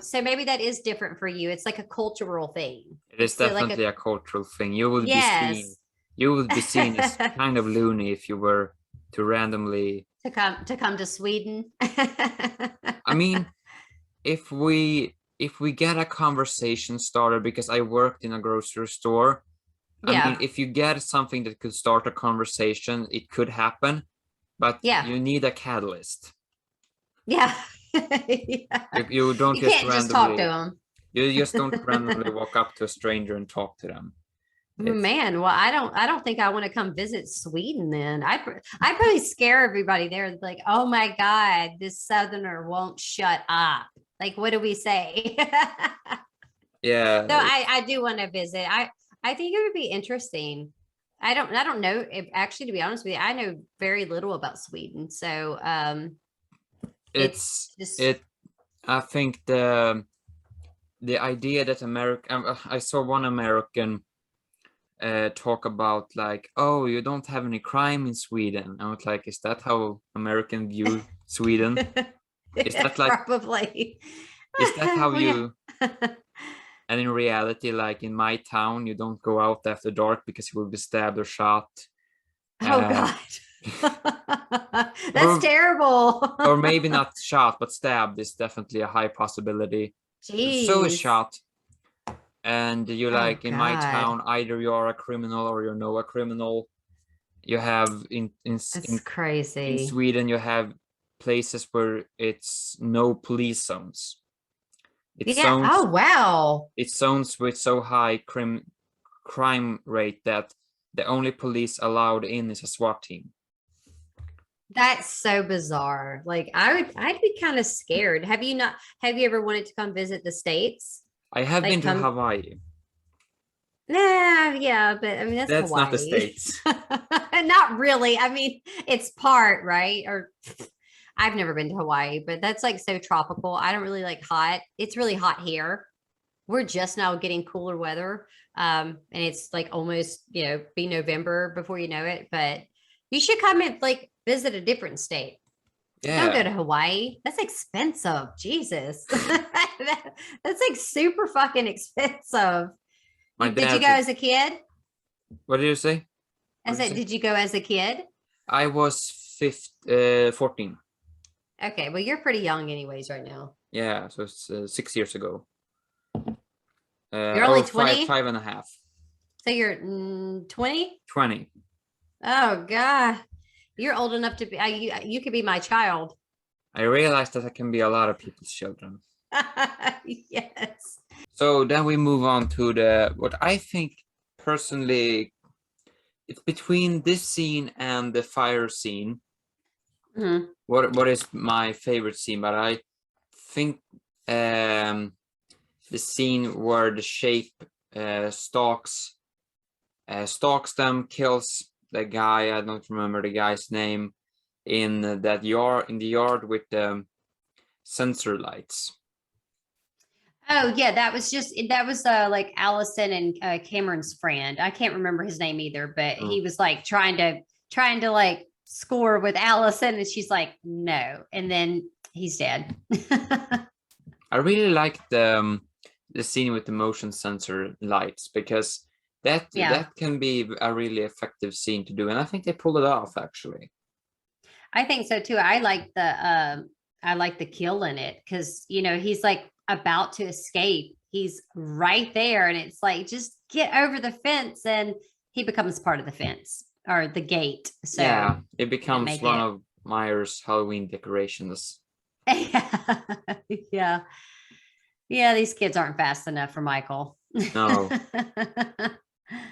So maybe that is different for you. It's like a cultural thing. It is So like definitely a cultural thing. You will be seen. yes. You will be seen as kind of loony if you were to randomly. To come to Sweden. I mean, if we get a conversation starter, because I worked in a grocery store. I mean, Yeah. if you get something that could start a conversation, it could happen, but Yeah. you need a catalyst. Yeah. Yeah. You don't You just can't just talk to randomly. them. You just don't randomly walk up to a stranger and talk to them. Man, well, I don't think I want to come visit Sweden then. I'd probably scare everybody there. Like, oh my God, this Southerner won't shut up. Like, what do we say? Yeah. So I do want to visit. I think it would be interesting. I don't know if actually, to be honest with you, I know very little about Sweden. So it's just I think the idea that I saw one American talk about like, oh, you don't have any crime in Sweden. I was like, is that how American view Sweden? Is that like probably is that how you yeah. and in reality, like in my town, you don't go out after dark because you will be stabbed or shot. Oh God. That's or, terrible. or maybe not shot, but stabbed is definitely a high possibility. So is Jeez. shot. And you Oh like in my God. town, either you are a criminal or you know a criminal. You have That's in crazy. Sweden, you have places where it's no police zones. It's Yeah. zones Oh wow. it's zones with so high crime rate that the only police allowed in is a SWAT team. That's so bizarre. Like I'd be kind of scared. Have you ever wanted to come visit the States? I have Like been to come Hawaii. Nah, yeah, but I mean that's That's not the Hawaii. States. Not really. I mean, it's part, right? Or I've never been to Hawaii, but that's like so tropical. I don't really like hot. It's really hot here. We're just now getting cooler weather. And it's like almost, be November before you know it. But you should come and like visit a different state. Don't go to Hawaii. That's expensive. Jesus. That's like super fucking expensive. Did you go as a kid? What did you say? I said, did you go as a kid? I was 14. Okay, well, you're pretty young anyways right now. Yeah, so it's 6 years ago. You're only 20? Five and a half. So you're 20? 20. Oh, God. You're old enough to be, you could be my child. I realized that I can be a lot of people's children. Yes. So then we move on to what I think personally, it's between this scene and the fire scene. Mhm. What is my favorite scene? But I think the scene where the shape stalks them, kills the guy. I don't remember the guy's name, in that yard, in the yard with the sensor lights. Oh yeah, that was like Allison and Cameron's friend. I can't remember his name either, but he was like trying to like score with Allison, and she's like, no, and then he's dead. I really like the scene with the motion sensor lights, because Yeah, that can be a really effective scene to do, and I think they pulled it off actually. I think so too. I like the kill in it because you know he's like about to escape. He's right there, and it's like just get over the fence, and he becomes part of the fence or the gate. Yeah, So it that becomes make one it. of Myers' Halloween decorations. Yeah. Yeah, these kids aren't fast enough for Michael. No,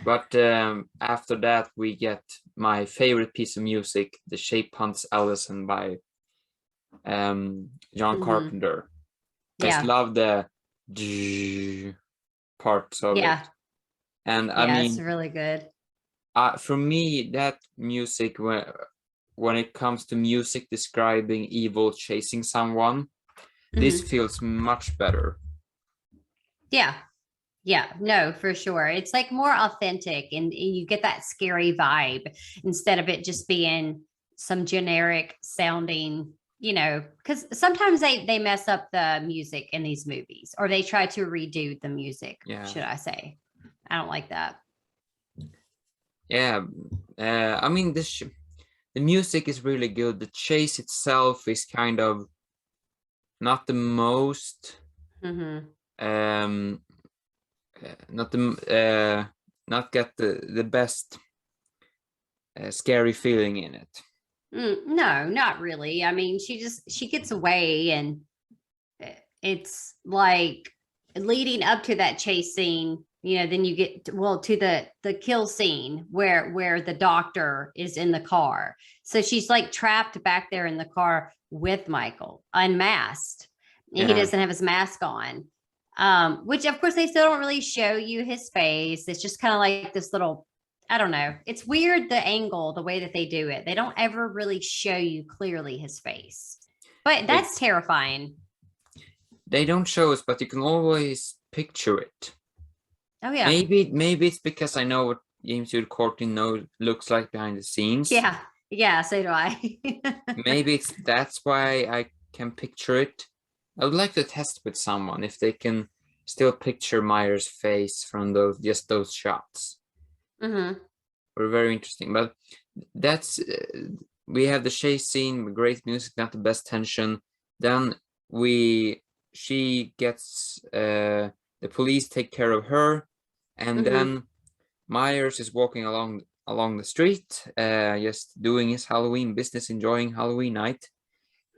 but after that we get my favorite piece of music, "The Shape Hunts Allison" by John Mhm. Carpenter. I just Yeah. love the parts of it, Yeah. and I Yeah, it's mean, really good. for me, that music, when it comes to music describing evil chasing someone, this Mhm. feels much better. Yeah. Yeah, no, for sure. It's like more authentic and you get that scary vibe instead of it just being some generic sounding, you know, because sometimes they mess up the music in these movies or they try to redo the music, Yeah, should I say. I don't like that. yeah. I mean, the music is really good. The chase itself is kind of not the most Hmm. um not the not get the best scary feeling in it. No, not really. I mean, she gets away and it's like leading up to that chase scene, you know, then you get well to the kill scene where the doctor is in the car. So she's like trapped back there in the car with Michael unmasked, and he Yeah, doesn't have his mask on. Which of course they still don't really show you his face. It's just kind of like this little, I don't know, it's weird the angle, the way that they do it. They don't ever really show you clearly his face, but they that's terrifying. they don't show us, but you can always picture it. Oh yeah. Maybe it's because I know what James Wood Courtney looks like behind the scenes. Yeah. Yeah, so do I. Maybe that's why I can picture it. I would like to test with someone if they can still picture Myers' face from those shots. Hmm. Were very interesting. But that's we have the chase scene with great music, not the best tension. Then we she gets the police take care of her, and Hmm. then Myers is walking along the street, just doing his Halloween business, enjoying Halloween night,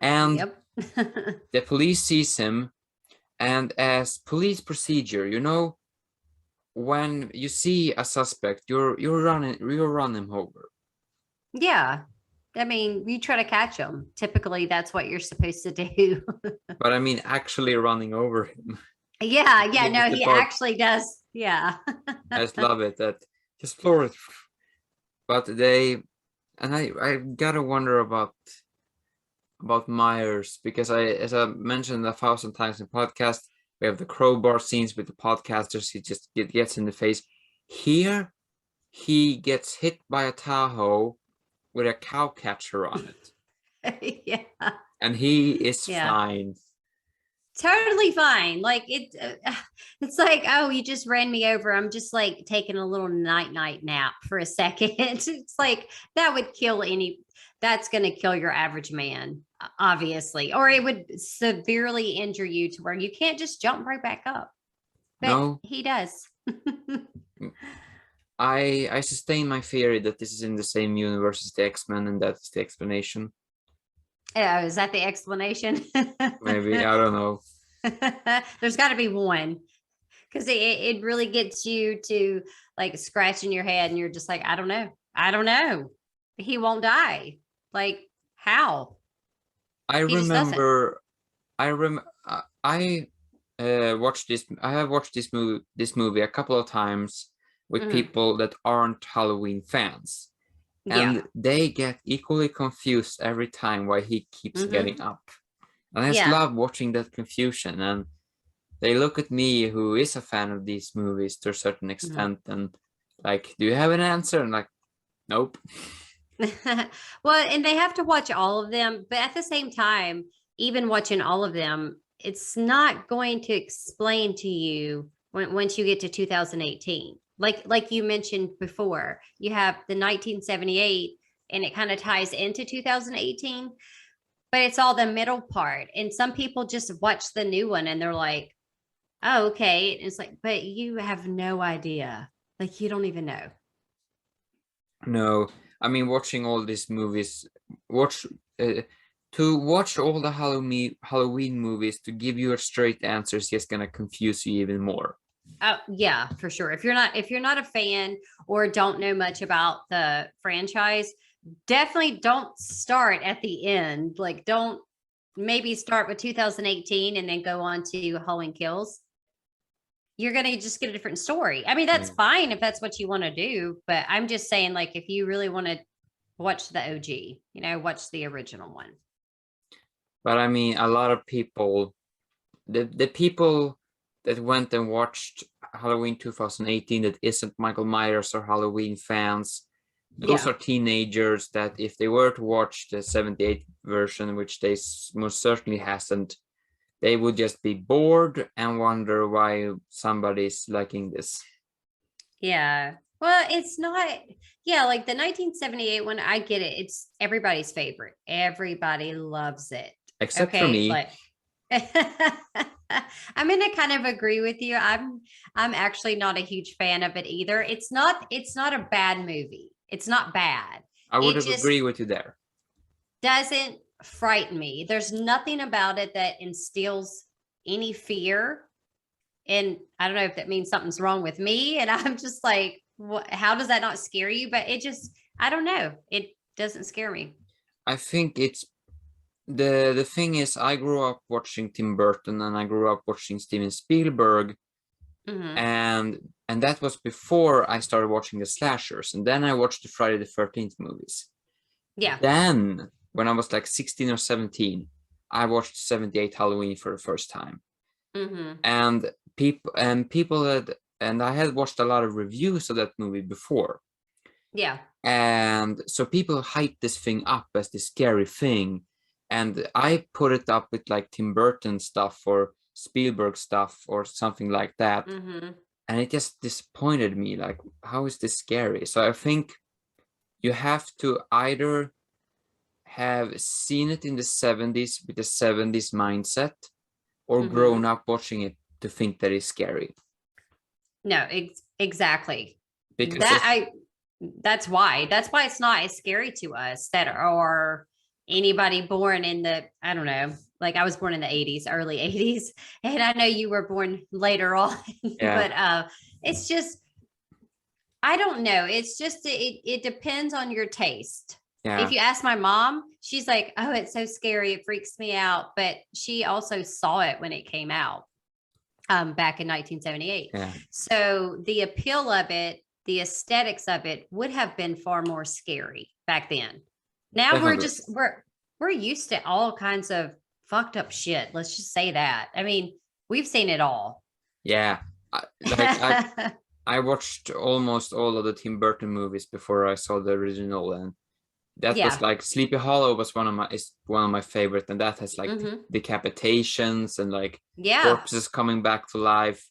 and Yep. the police sees him. And as police procedure, when you see a suspect, you run him over. Yeah. I mean, you try to catch them. Typically, that's what you're supposed to do. But I mean, actually running over him. Yeah. This Yeah. is No, the he part actually does. Yeah. I just love it, that just floor it. But I gotta wonder about Myers, because as I mentioned 1,000 times in podcast, we have the crowbar scenes with the podcasters. He just gets in the face. Here, he gets hit by a Tahoe with a cow catcher on it, Yeah. and he is Yeah. fine. Totally fine. Like it's like, oh, you just ran me over. I'm just like taking a little night nap for a second. It's like that would kill any. That's going to kill your average man, obviously, or it would severely injure you to where you can't just jump right back up. But No, he does. I sustain my theory that this is in the same universe as the X-Men, and that's the explanation. Oh, is that the explanation? Maybe, I don't know. There's got to be one because it really gets you to like scratching your head and you're just like, I don't know. I don't know. He won't die. Like, how? I He just doesn't. remember I watched this. I have watched this movie a couple of times with Mhm. people that aren't Halloween fans, Yeah. and they get equally confused every time why he keeps getting Hmm. up. And I just Yeah. love watching that confusion. And they look at me, who is a fan of these movies to a certain Mhm. extent, and like, do you have an answer? And like, nope. Well, and they have to watch all of them, but at the same time, even watching all of them, it's not going to explain to you once you get to 2018. Like you mentioned before, you have the 1978 and it kind of ties into 2018, but it's all the middle part. And some people just watch the new one and they're like, "Oh, okay." And it's like, "But you have no idea. Like you don't even know." No, I mean, watching all these movies, watch uh, to watch all the Halloween movies to give you a straight answer is just gonna confuse you even more. Oh, yeah, for sure. If you're not a fan or don't know much about the franchise, definitely don't start at the end. Like don't maybe start with 2018 and then go on to Halloween Kills. You're going to just get a different story. I mean, that's Yeah. fine if that's what you want to do, but I'm just saying like if you really want to watch the OG, watch the original one. But I mean, a lot of people, the people that went and watched Halloween 2018 that isn't Michael Myers or Halloween fans, those Yeah. are teenagers that if they were to watch the 78 version, which they most certainly hasn't, they would just be bored and wonder why somebody's liking this. Yeah. Well, it's not, yeah, like the 1978 one, I get it. It's everybody's favorite. Everybody loves it. Except for Okay. me. Like, I'm gonna kind of agree with you. I'm actually not a huge fan of it either. It's not a bad movie. It's not bad. I would It have just agreed with you there. doesn't frighten me. There's nothing about it that instills any fear, and I don't know if that means something's wrong with me. And I'm just like, what, how does that not scare you? But it just, I don't know. It doesn't scare me. I think it's the thing is, I grew up watching Tim Burton and I grew up watching Steven Spielberg, Hmm. and that was before I started watching the slashers, and then I watched the Friday the 13th movies. Yeah. Then when I was like 16 or 17, I watched 78 Halloween for the first time. Hmm. And people that and I had watched a lot of reviews of that movie before. Yeah. And so people hype this thing up as this scary thing. And I put it up with like Tim Burton stuff or Spielberg stuff or something like that. Hmm. And it just disappointed me. Like, how is this scary? So I think you have to either have seen it in the 70s with the 70s mindset or grown Hmm. up watching it to think that it's scary. No, exactly. Because That it's, I that's why it's not as scary to us that are anybody born in the, I don't know, like I was born in the 80s, early 80s, and I know you were born later on, yeah, but it's just, I don't know. It's just it depends on your taste. If yeah, you ask my mom, she's like, "Oh, it's so scary. It freaks me out." But she also saw it when it came out back in 1978. yeah, So the appeal of it, the aesthetics of it would have been far more scary back then. Now we're definitely. just we're used to all kinds of fucked up shit. Let's just say that. I mean, we've seen it all. Yeah. I watched almost all of the Tim Burton movies before I saw the original, and that was Yeah. like Sleepy Hollow was one of my favorite, and that has like Hmm. decapitations and like Yeah. corpses coming back to life,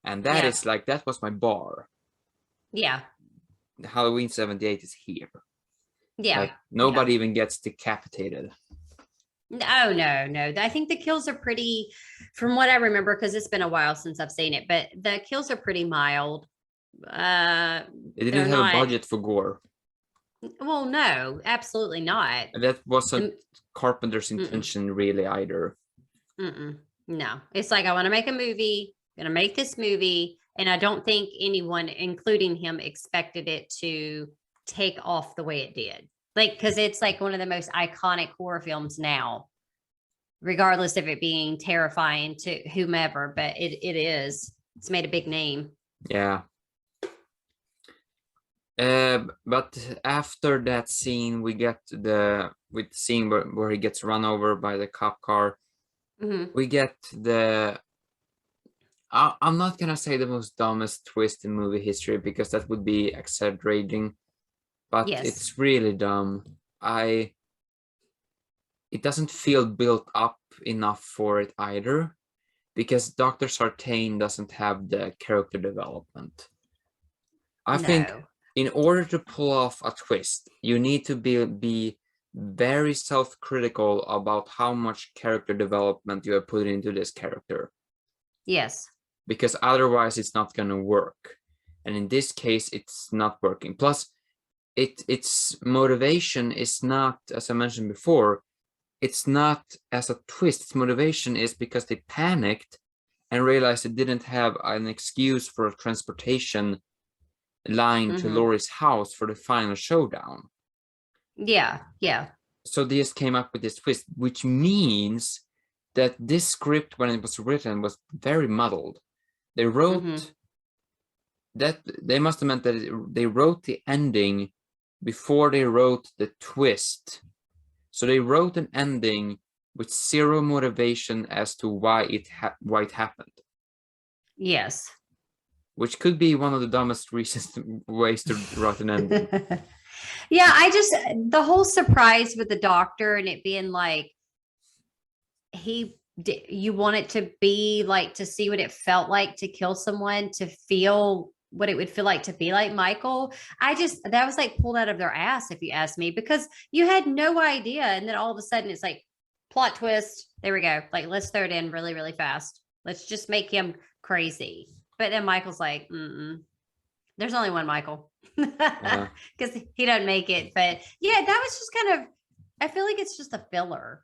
and that Yeah. is like that was my bar. Yeah. Halloween 78 is here. Yeah. Like Yeah. nobody even gets decapitated. No, no, no. I think the kills are pretty, from what I remember, because it's been a while since I've seen it, but the kills are pretty mild. Uh, They didn't they're have a not, budget for gore. well, no, absolutely not. And that wasn't The, Carpenter's Mm-mm. intention really either. Mm-mm. No, it's like I want to make a movie, gonna make this movie, and I don't think anyone, including him, expected it to take off the way it did. Like, because it's like one of the most iconic horror films now, regardless of it being terrifying to whomever, but it is. It's made a big name. Yeah. But after that scene, we get the scene where he gets run over by the cop car. Mhm. We get I'm not gonna say the most dumbest twist in movie history because that would be exaggerating, but Yes. it's really dumb. It doesn't feel built up enough for it either, because Dr. Sartain doesn't have the character development. I think No. in order to pull off a twist, you need to be very self-critical about how much character development you have put into this character, Yes. because otherwise it's not going to work. And in this case, it's not working. Plus, its motivation is not, as I mentioned before, it's not as a twist. Its motivation is because they panicked and realized they didn't have an excuse for a transportation line to Hmm. Laurie's house for the final showdown. Yeah. Yeah. So they just came up with this twist, which means that this script, when it was written, was very muddled. They Hmm. wrote that, they must have meant that they wrote the ending before they wrote the twist. So they wrote an ending with zero motivation as to why it happened, Yes. which could be one of the dumbest ways to write an ending. Yeah, I just the whole surprise with the doctor and it being like you want it to be like to see what it felt like to kill someone, to feel what it would feel like to be like Michael. I just that was like pulled out of their ass, if you ask me, because you had no idea. And then all of a sudden it's like plot twist. There we go. Like, let's throw it in really, really fast. Let's just make him crazy. But then Michael's like, there's only one Michael. Yeah. Because he doesn't make it. But yeah, that was just kind of, I feel like it's just a filler.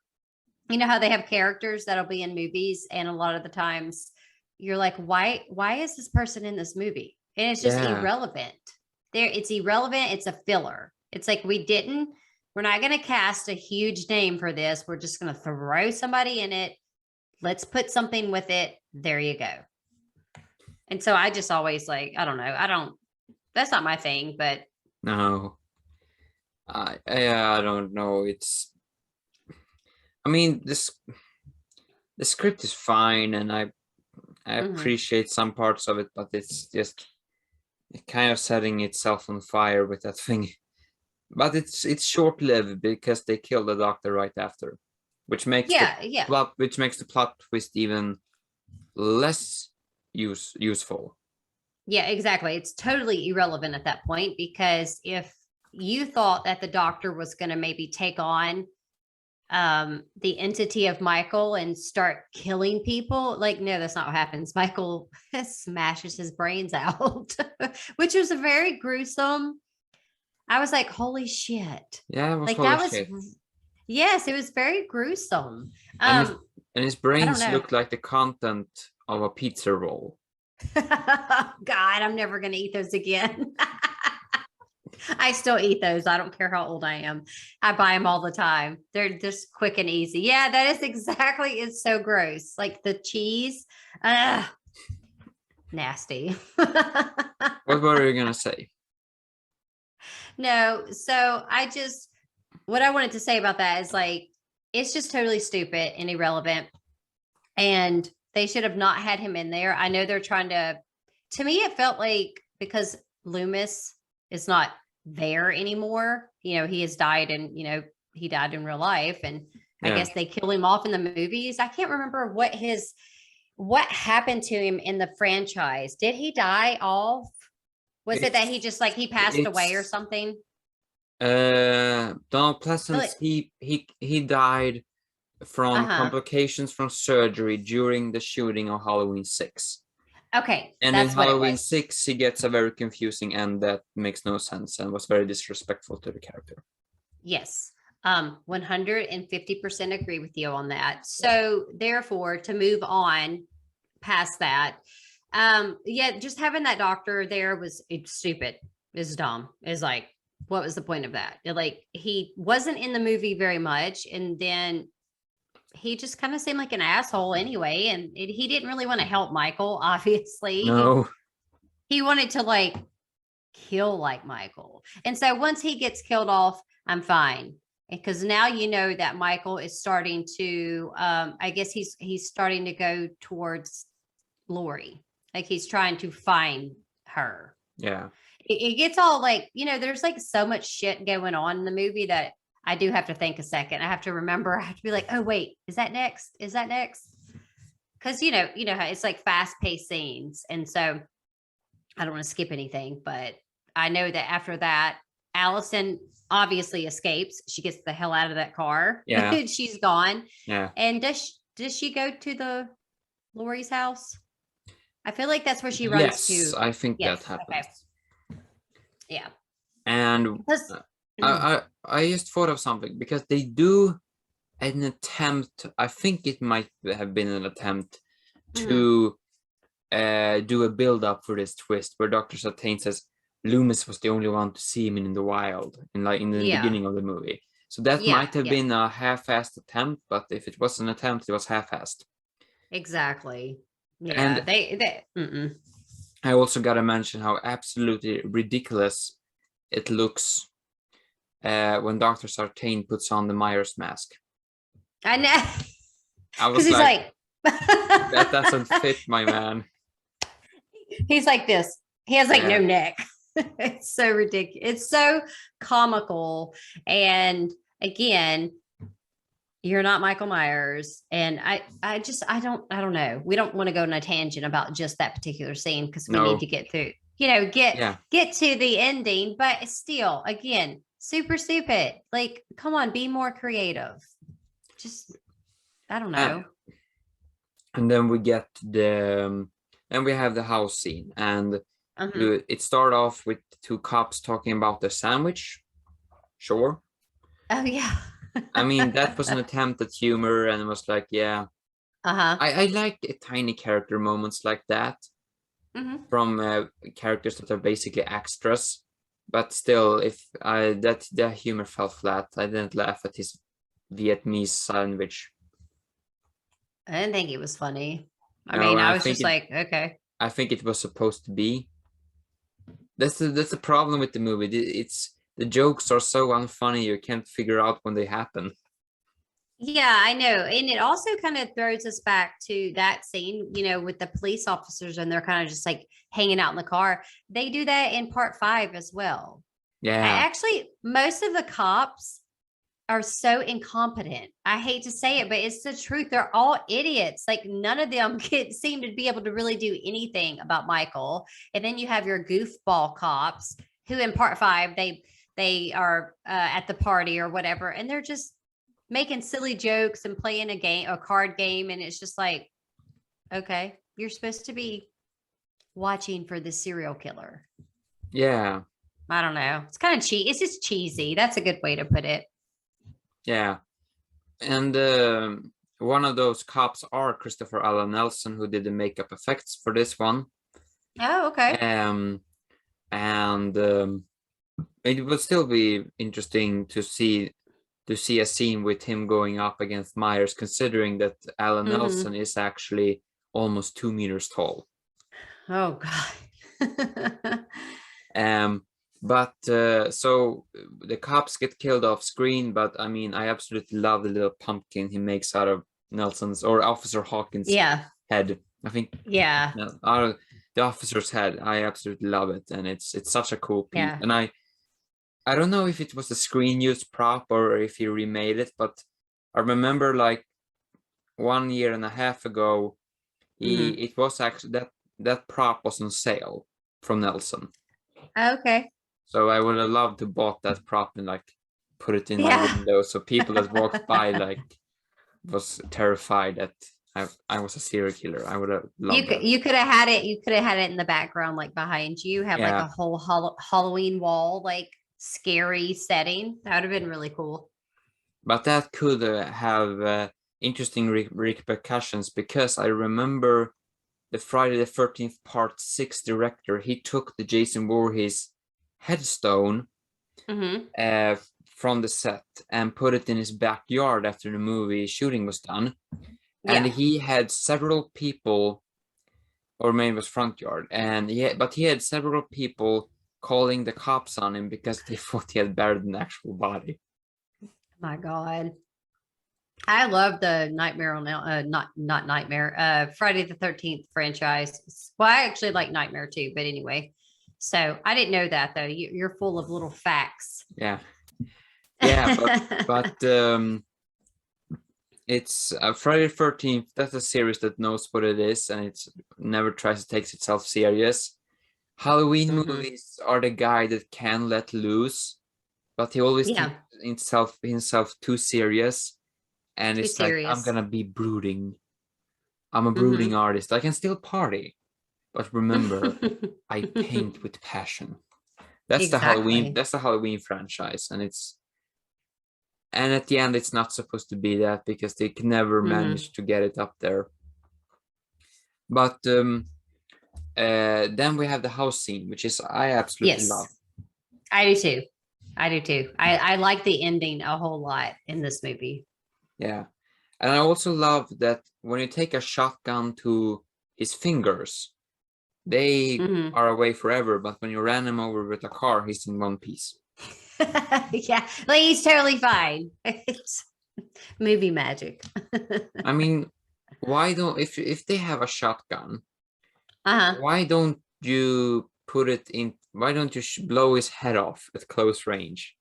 You know how they have characters that'll be in movies, and a lot of the times you're like, why is this person in this movie? And it's just Yeah. irrelevant. It's irrelevant. It's a filler. It's like we're not gonna cast a huge name for this. We're just gonna throw somebody in it. Let's put something with it. There you go. And so I just always like, I don't know. That's not my thing, but No. I don't know. I mean, the script is fine, and I mhm. appreciate some parts of it, but it's just kind of setting itself on fire with that thing. But it's short-lived because they kill the doctor right after, which makes Yeah, yeah. the plot twist even less useful. Yeah, exactly. It's totally irrelevant at that point, because if you thought that the doctor was going to maybe take on the entity of Michael and start killing people, like, no, that's not what happens. Michael smashes his brains out, which was a very gruesome. I was like, holy shit. Yeah, it was Like, holy that was, shit. yes, it was very gruesome. And his Um, and his I don't brains know. looked like the content of a pizza roll. God, I'm never going to eat those again. I still eat those. I don't care how old I am. I buy them all the time. They're just quick and easy. Yeah, that is exactly. It's so gross. Like the cheese, nasty. What were you gonna say? No, so what I wanted to say about that is like, it's just totally stupid and irrelevant. And they should have not had him in there. I know they're trying to me, it felt like because Loomis is not there anymore, he has died, and, he died in real life. And I Yeah. guess they kill him off in the movies. I can't remember what happened to him in the franchise. Did he die off? Was it that he It's just like he passed away or it's something? Donald Really? Pleasance, he died from Uh-huh. complications from surgery during the shooting of Halloween 6. Okay, And in that's what it Halloween was. 6, he gets a very confusing end that makes no sense and was very disrespectful to the character. Yes. 150% agree with you on that. So therefore, to move on past that, yeah, just having that doctor there was it's stupid. Is dumb. Is like, what was the point of that? Like, he wasn't in the movie very much, and then he just kind of seemed like an asshole anyway. And he didn't really want to help Michael. Obviously, No. he wanted to like kill like Michael. And so once he gets killed off, I'm fine. Because now you know that Michael is starting to I guess he's starting to go towards Lori. Like he's trying to find her. Yeah. It gets all like, there's like so much shit going on in the movie that I do have to think a second. I have to remember, I have to be like, oh wait, is that next? Is that next? Because how it's like fast-paced scenes. And so I don't want to skip anything, but I know that after that, Allison obviously escapes. She gets the hell out of that car. Yeah. She's gone. Yeah. And does she go to the Lori's house? I feel like that's where she runs to. Yes, I think Yes, that happens. okay. Yeah. And I just thought of something because they do an attempt. I think it might have been an attempt to do a build up for this twist where Dr. Sartain says Loomis was the only one to see him in the wild in the beginning of the movie. So that might have been a half-assed attempt, but if it was an attempt, it was half-assed. Exactly. Yeah. And they I also gotta mention how absolutely ridiculous it looks when Dr. Sartain puts on the Myers mask. I know. I was like that doesn't fit, my man. He's like this. He has like no neck. It's so ridiculous. It's so comical. And again, you're not Michael Myers. And I don't know. We don't want to go on a tangent about just that particular scene because we need to get through, get to the ending. But still, again, super stupid. Like, come on, be more creative. Just, I don't know. And then we get then we have the house scene, and it started off with two cops talking about the sandwich. Sure. Oh yeah. I mean, that was an attempt at humor, and it was like, yeah. I like tiny character moments like that from characters that are basically extras, but still, if that humor fell flat. I didn't laugh at his Vietnamese sandwich. I didn't think it was funny. I was just like, okay. I think it was supposed to be. That's the problem with the movie. It's the jokes are so unfunny you can't figure out when they happen. Yeah, I know. And it also kind of throws us back to that scene, with the police officers, and they're kind of just like hanging out in the car. They do that in part 5 as well. Yeah. Actually, most of the cops are so incompetent. I hate to say it, but it's the truth. They're all idiots. Like none of them seem to be able to really do anything about Michael. And then you have your goofball cops who in part 5, they are at the party or whatever. And they're just making silly jokes and playing a card game. And it's just like, okay, you're supposed to be watching for the serial killer. Yeah. I don't know. It's kind of cheesy. It's just cheesy. That's a good way to put it. Yeah. And one of those cops are Christopher Alan Nelson, who did the makeup effects for this one. Oh, okay. And it would still be interesting to see a scene with him going up against Myers, considering that Alan Nelson is actually almost 2 meters tall. Oh God. But so the cops get killed off screen, but I mean, I absolutely love the little pumpkin he makes out of Nelson's or Officer Hawkins' head. I think out of the officer's head. I absolutely love it, and it's such a cool piece. And I don't know if it was a screen used prop or if he remade it, but I remember like 1.5 years ago, it was actually that prop was on sale from Nelson. Okay. So I would have loved to bought that prop and like put it in my window, so people that walked by like was terrified that I was a serial killer. I would have loved that. You could have had it. You could have had it in the background, like behind you, have like a whole Halloween wall, like scary setting. That would have been really cool. but that could have interesting repercussions, because I remember the Friday the 13th Part 6 director, he took the Jason Voorhees headstone from the set and put it in his backyard after the movie shooting was done. And Yeah. he had several people, or maybe it was front yard, and he had several people calling the cops on him because they thought he had buried an actual body. My God. I love the Nightmare on not Nightmare, Friday the 13th franchise. Well, I actually like Nightmare too, but anyway. So I didn't know that though. You're full of little facts. Yeah. Yeah, but it's Friday the 13th. That's a series that knows what it is, and it's never tries to take itself serious. Halloween movies are the guy that can let loose, but he always takes himself too serious. And it's like, I'm gonna be brooding. I'm a brooding artist. I can still party, but remember, I paint with passion. That's the Halloween. That's the Halloween franchise, and at the end, it's not supposed to be that, because they can never manage to get it up there. But then we have the house scene, which is I absolutely love. I do too. I like the ending a whole lot in this movie. Yeah. And I also love that when you take a shotgun to his fingers, they are away forever. But when you ran him over with a car, he's in one piece. Yeah, like he's totally fine. It's movie magic. I mean, why don't, if they have a shotgun, why don't you put it in, why don't you blow his head off at close range?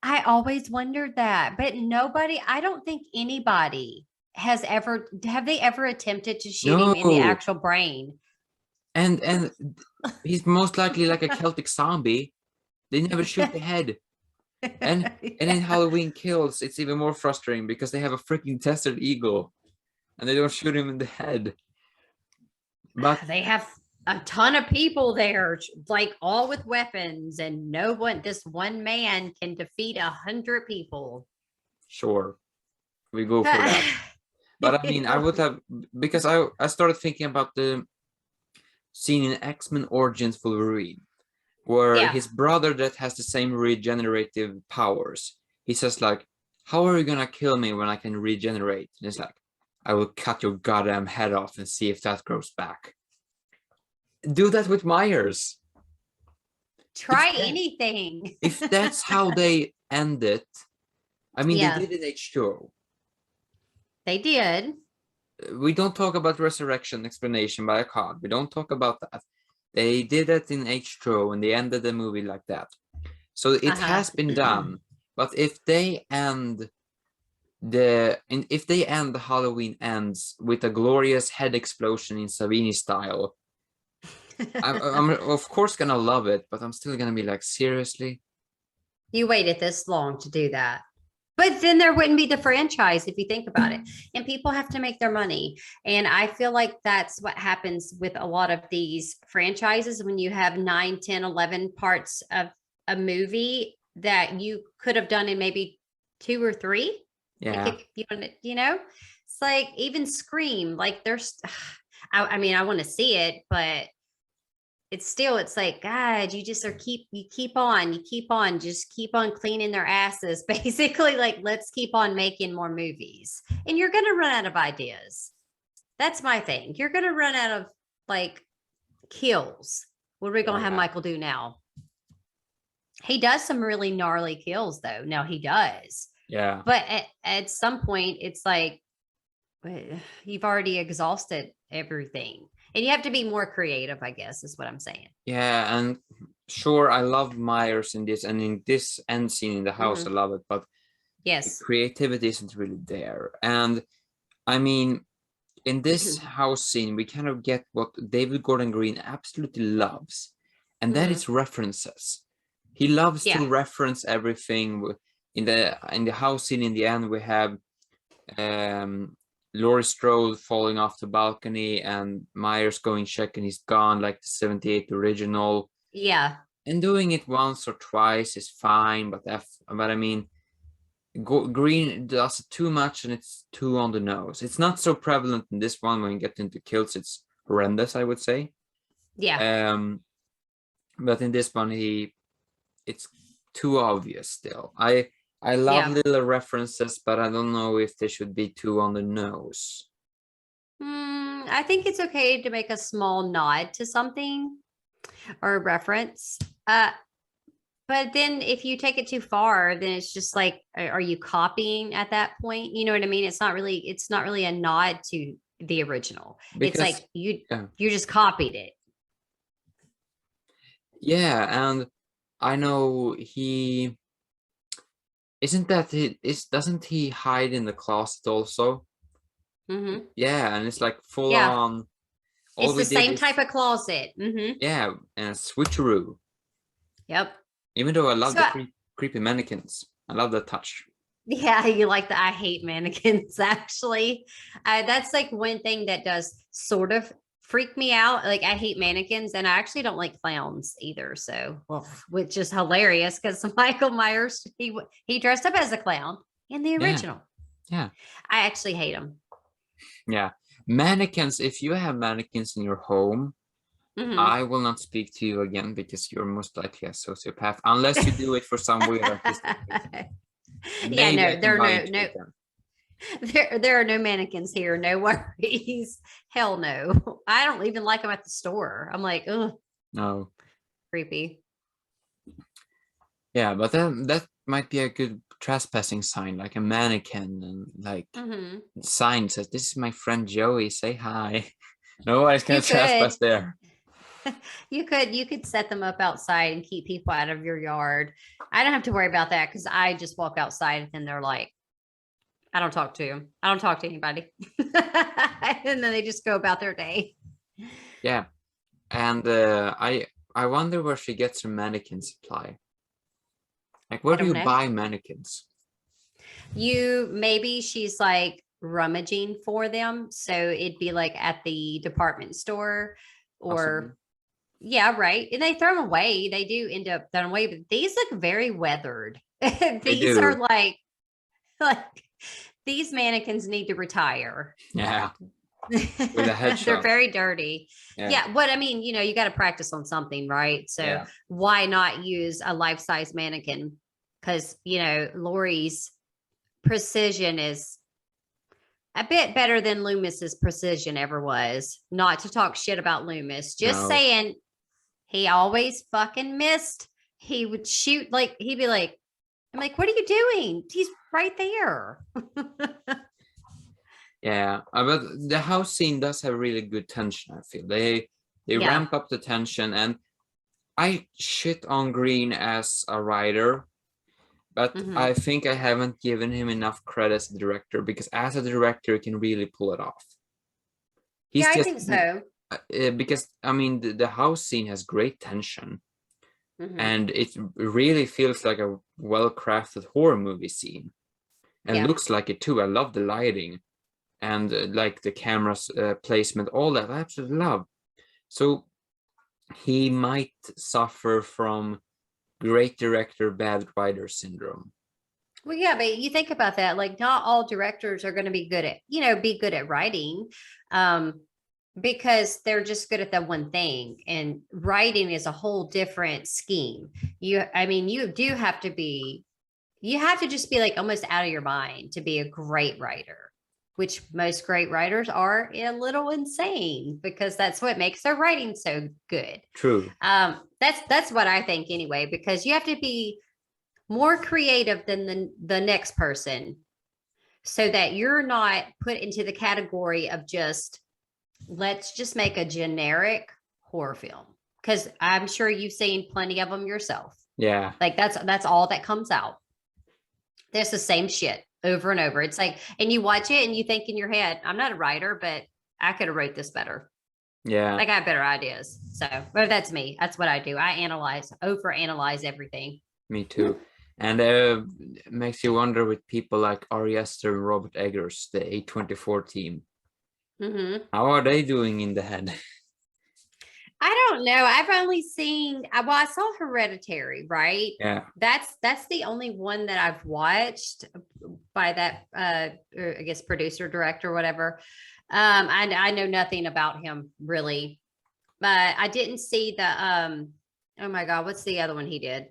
I always wondered that, but I don't think anybody have they ever attempted to shoot him in the actual brain? And he's most likely like a Celtic zombie. They never shoot the head. And in Halloween Kills, it's even more frustrating because they have a freaking Desert Eagle and they don't shoot him in the head. But they have a ton of people there, like all with weapons, and this one man can defeat 100 people. Sure, we go for that. But I mean, I would have, because I started thinking about the scene in X-Men Origins Wolverine, where his brother that has the same regenerative powers, he says like, how are you gonna kill me when I can regenerate? And it's like, I will cut your goddamn head off and see if that grows back. Do that with Myers. Try anything. If that's how they end it, I mean, they did it H2O. They did. We don't talk about resurrection explanation by a card. We don't talk about that. They did it in H2O and they ended the movie like that. So it has been done. But if they end the Halloween ends with a glorious head explosion in Savini style, I'm of course gonna love it, but I'm still gonna be like, seriously? You waited this long to do that. But then there wouldn't be the franchise if you think about it. And people have to make their money. And I feel like that's what happens with a lot of these franchises when you have 9, 10, 11 parts of a movie that you could have done in maybe 2 or 3. Yeah. Like it's like even Scream, like there's, I mean, I want to see it, but it's like, God, you keep on cleaning their asses, basically. Like, let's keep on making more movies, and you're gonna run out of ideas. That's my thing. You're gonna run out of like kills. What are we gonna have Michael do now? He does some really gnarly kills though. Now he does. Yeah. But at some point, it's like you've already exhausted everything. And you have to be more creative, I guess, is what I'm saying. Yeah, and sure, I love Myers in this, and in this end scene in the house, I love it, but yes, creativity isn't really there. And I mean, in this house scene, we kind of get what David Gordon Green absolutely loves, and that is references. He loves to reference everything. In the house scene in the end, we have Laurie Strode falling off the balcony and Myers going check and he's gone, like the 78 original. Yeah. And doing it once or twice is fine, but I mean, Green does it too much and it's too on the nose. It's not so prevalent in this one when you get into kills. It's horrendous, I would say. Yeah. But in this one, it's too obvious still. I love Yeah. little references, but I don't know if they should be too on the nose. I think it's okay to make a small nod to something or a reference. But then if you take it too far, then it's just like, are you copying at that point? You know what I mean? It's not really a nod to the original. It's Because like you just copied it. yeah, and I know he isn't that he is doesn't he hide in the closet also? Hmm. Yeah, and it's like full Yeah. on. All It's we the did same is type of closet. Hmm. yeah, and a switcheroo. Yep. Even though I love So the creepy mannequins, I love the touch. yeah, you like the I hate mannequins, actually. That's like one thing that does sort of freak me out. Like I hate mannequins and I actually don't like clowns either. So, well, which is hilarious because Michael Myers, he dressed up as a clown in the Yeah, original. yeah, I actually hate him. yeah. Mannequins. If you have mannequins in your home, Hmm. I will not speak to you again because you're most likely a sociopath, unless you do it for some weird artistic reason. Yeah, Maybe I no, can there are buy no into no it then. there are no mannequins here. No worries. Hell no. I don't even like them at the store. I'm like, oh, No. creepy. Yeah, but then that might be a good trespassing sign, like a mannequin and like Hmm. sign says, "This is my friend Joey. Say hi." Nobody's gonna You could. trespass there. You could set them up outside and keep people out of your yard. I don't have to worry about that because I just walk outside and they're like, I don't talk to them. I don't talk to anybody. And then they just go about their day. Yeah, and I wonder where she gets her mannequin supply. Like, I where do don't you know. buy mannequins? Maybe she's like rummaging for them. So it'd be like at the department store Possibly. or yeah, right. And they throw them away. They do end up throwing away, but these look very weathered. They These are do. like these mannequins need to retire. Yeah, with a They're headshot. very dirty. Yeah, Yeah, what I mean, you got to practice on something, right? So yeah, why not use a life-size mannequin? Because Lori's precision is a bit better than Loomis's precision ever was. Not to talk shit about Loomis, just no, saying he always fucking missed. He would shoot like he'd be like, I'm like, what are you doing? He's right there. yeah. But the house scene does have really good tension. I feel they Yeah. ramp up the tension, and I shit on Green as a writer, but Hmm. I think I haven't given him enough credit as a director because as a director, he can really pull it off. Yeah, He's I just think so. because I mean the house scene has great tension, Hmm. and it really feels like a well-crafted horror movie scene, and Yeah. looks like it too. I love the lighting and like the camera's placement, all that. I absolutely love. So he might suffer from great director, bad writer syndrome. Well, yeah, but you think about that, like not all directors are going to be good at writing. Um, because they're just good at that one thing. And writing is a whole different scheme. I mean, you have to just be like almost out of your mind to be a great writer, which most great writers are a little insane because that's what makes their writing so good. True. That's what I think anyway, because you have to be more creative than the next person so that you're not put into the category of just let's just make a generic horror film because I'm sure you've seen plenty of them yourself. Yeah. Like that's all that comes out. There's the same shit over and over. It's like, and you watch it and you think in your head, I'm not a writer, but I could have wrote this better. Yeah. I got better ideas. So, but that's me. That's what I do. I overanalyze everything. Me too. And makes you wonder with people like Ari Aster and Robert Eggers, the A24 team. Hmm. How are they doing in the head? I don't know. I've only seen well, I saw Hereditary, right? Yeah. That's the only one that I've watched by that I guess producer, director, whatever. I know nothing about him really. But I didn't see the oh my god, what's the other one he did?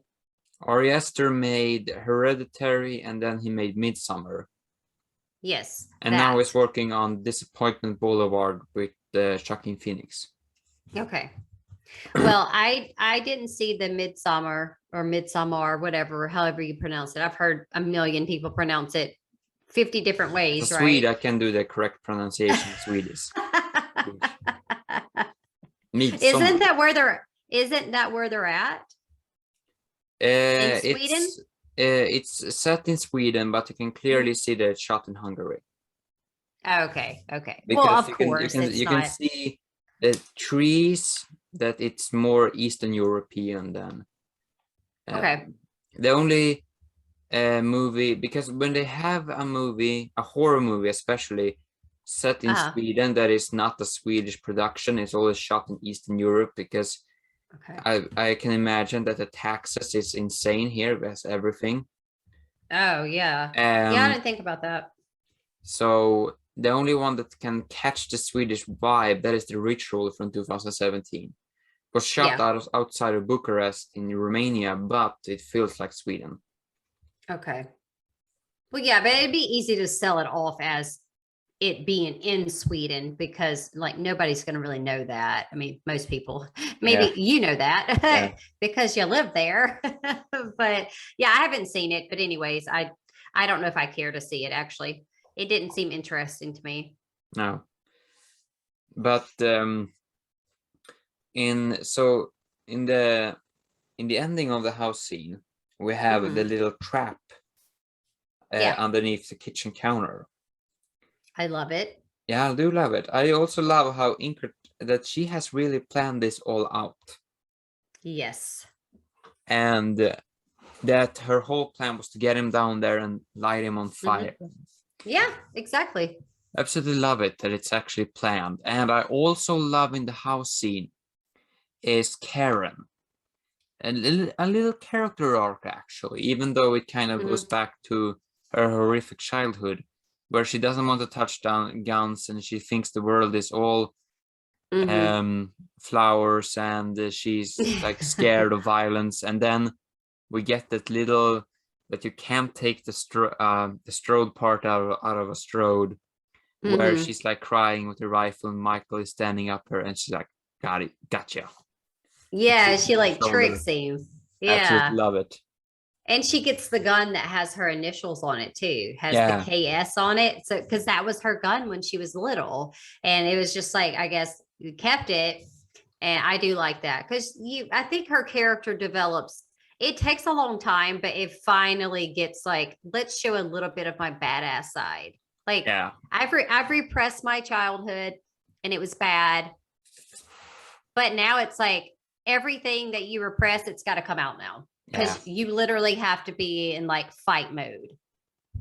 Ari Aster made Hereditary, and then he made Midsummer. Yes, And now that. he's working on Disappointment Boulevard with Joaquin Phoenix. Okay. Well, I didn't see the Midsummer or Midsummer, whatever, however you pronounce it. I've heard a million people pronounce it 50 different As ways, a Swede, right? I can do the correct pronunciation in Swedish. Isn't Midsummer. that where they're isn't that where they're at? In Sweden? It's set in Sweden, but you can clearly see that it's shot in Hungary. Okay, okay. Well, Because of course, it's you can not. see the trees that it's more Eastern European than Okay. the only movie, because when they have a horror movie especially set in Uh, Sweden that is not a Swedish production, it's always shot in Eastern Europe because okay. I can imagine that the taxes is insane here as everything. Oh, yeah. Yeah, I Um, didn't think about that. so the only one that can catch the Swedish vibe, that is The Ritual from 2017. It was shot Yeah. outside of Bucharest in Romania, but it feels like Sweden. Okay. Well, yeah, but it'd be easy to sell it off as it being in Sweden because like nobody's going to really know that. I mean, most people, maybe Yeah, you know yeah, that because you live there. But yeah, I haven't seen it. But anyways, I don't know if I care to see it actually. It didn't seem interesting to me. no. But in so in the ending of the house scene, we have the Mhm. little trap Yeah, underneath the kitchen counter. I love it. Yeah, I do love it. I also love how Ingrid that she has really planned this all out, Yes. and that her whole plan was to get him down there and light him on Mhm. fire. Yeah, exactly. Absolutely love it that it's actually planned. And I also love in the house scene is Karen. A little character arc actually, even though it kind of goes Mhm. back to her horrific childhood, where she doesn't want to touch down guns and she thinks the world is all Mhm. flowers, and she's like scared of violence. And then we get that little that you can't take the strode part out of a strode, where Mhm. she's like crying with the rifle and Michael is standing up her and she's like, got it, gotcha. And Yeah, shoots she in the like shoulder. tricks him. Absolutely Yeah. love it. And she gets the gun that has her initials on it too, has the Yeah, KS on it. So, because that was her gun when she was little. And it was just like, I guess you kept it. And I do like that because I think her character develops. It takes a long time, but it finally gets like, let's show a little bit of my badass side. Like, yeah, I've repressed my childhood and it was bad. But now it's like everything that you repress, it's got to come out now yeah. because you literally have to be in like fight mode.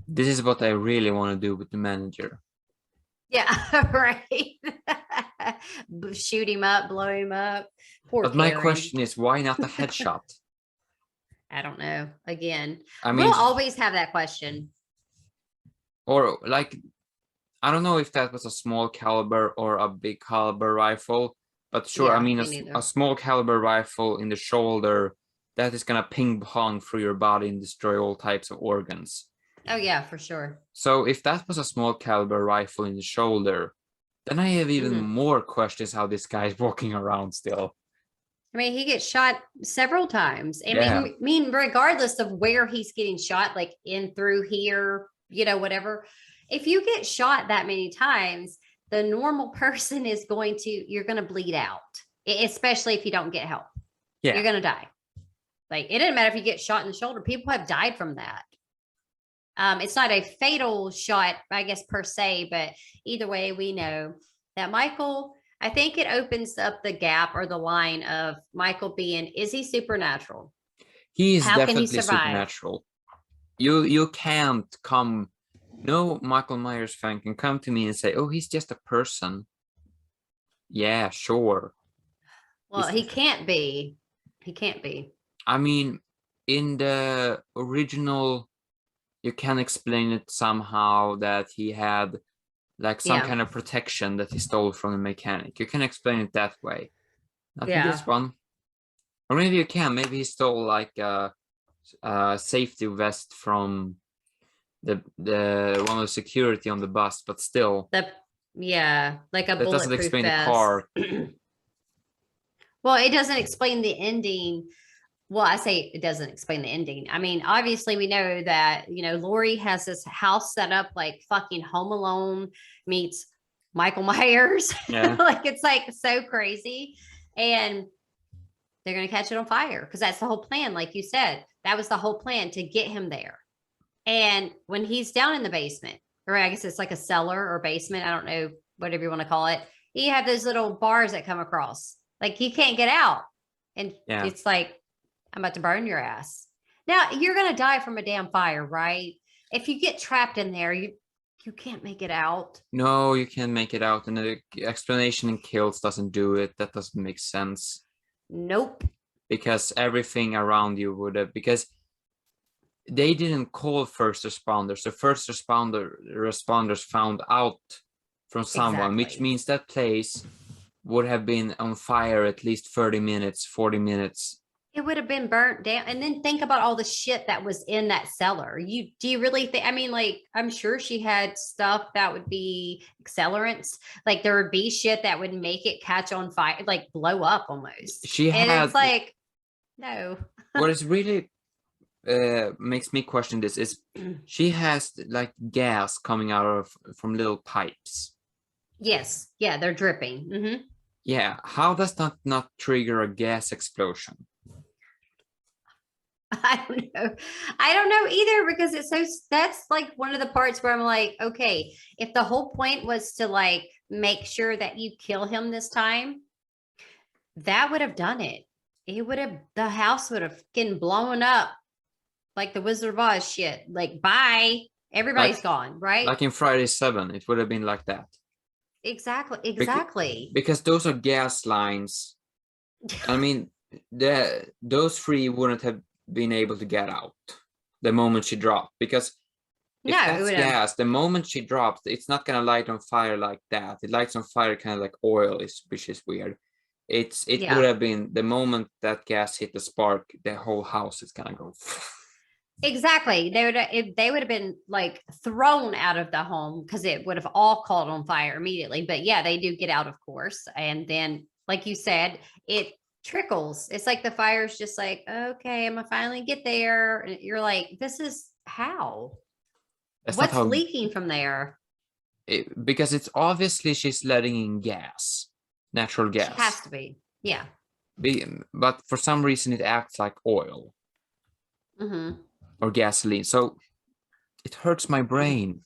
This is what I really want to do with the manager. Yeah, right. Shoot him up, blow him up. Poor But my Karen. question is, why not a headshot? I don't know. Again, I mean, we'll always have that question. or like, I don't know if that was a small caliber or a big caliber rifle, but sure, I Yeah, mean, me a neither. small caliber rifle in the shoulder, that is gonna ping pong through your body and destroy all types of organs. Oh, yeah, for sure. So if that was a small caliber rifle in the shoulder, then I have even Hmm. more questions how this guy is walking around still. I mean, he gets shot several times. Yeah, Regardless of where he's getting shot, like in through here, whatever. If you get shot that many times, the normal person is you're going to bleed out, especially if you don't get help. yeah. You're going to die. Like, it doesn't matter if you get shot in the shoulder. People have died from that. It's not a fatal shot, I guess, per se, but either way, we know that Michael, I think it opens up the gap or the line of Michael being, is he supernatural? He is How can he definitely survive? supernatural. You can't come, no Michael Myers fan can come to me and say, oh, he's just a person. Yeah, sure. Well, he can't be. He can't be. I mean, in the original, you can explain it somehow that he had like some Yeah. kind of protection that he stole from the mechanic. You can explain it that way. Not in Yeah. this one. Or maybe you can. Maybe he stole like a safety vest from the one of the security on the bus, but still, Yeah, like a that doesn't bulletproof explain the vest. car. Well, it doesn't explain the ending. Well, I say it doesn't explain the ending. I mean, obviously, we know that, Lori has this house set up like fucking Home Alone meets Michael Myers. Yeah. Like, it's like so crazy. And they're going to catch it on fire because that's the whole plan. Like you said, that was the whole plan to get him there. And when he's down in the basement, or I guess it's like a cellar or basement, I don't know, whatever you want to call it, you have those little bars that come across. Like, he can't get out. And Yeah. it's like, I'm about to burn your ass. Now, you're going to die from a damn fire, right? If you get trapped in there, you can't make it out. No, you can't make it out, and the explanation in Kills doesn't do it. That doesn't make sense. Nope. Because everything around you would have, because they didn't call first responders. The first responders found out from someone, which Exactly. means that place would have been on fire at least 30 minutes, 40 minutes. It would have been burnt down. And then think about all the shit that was in that cellar. Do you really think, I mean, like, I'm sure she had stuff that would be accelerants. Like, there would be shit that would make it catch on fire, like blow up almost. She And had, it's like, no. what is really makes me question this is she has like gas coming out of from little pipes. Yes. Yeah, they're dripping. Yeah, how does that not trigger a gas explosion? I don't know. I don't know either because that's like one of the parts where I'm like, okay, if the whole point was to like make sure that you kill him this time, that would have done it. The house would have getting blown up like the Wizard of Oz shit. Like, bye. Everybody's gone, right? Like in Friday 7, it would have been like that. Exactly. Because those are gas lines. I mean, those three wouldn't have been able to get out the moment she dropped, because if that's gas, the moment she drops, it's not gonna light on fire like that. It lights on fire kind of like oil, which is weird. It would have been the moment that gas hit the spark, the whole house is gonna go. Exactly. They would have been like thrown out of the home because it would have all caught on fire immediately. But yeah, they do get out, of course. And then, like you said, it trickles. It's like the fire's just like, okay, I'm gonna finally get there. And you're like, this is how? What's leaking from there? Because it's obviously she's letting in gas, natural gas. It has to be. Yeah. But for some reason it acts like oil. Or gasoline. So it hurts my brain.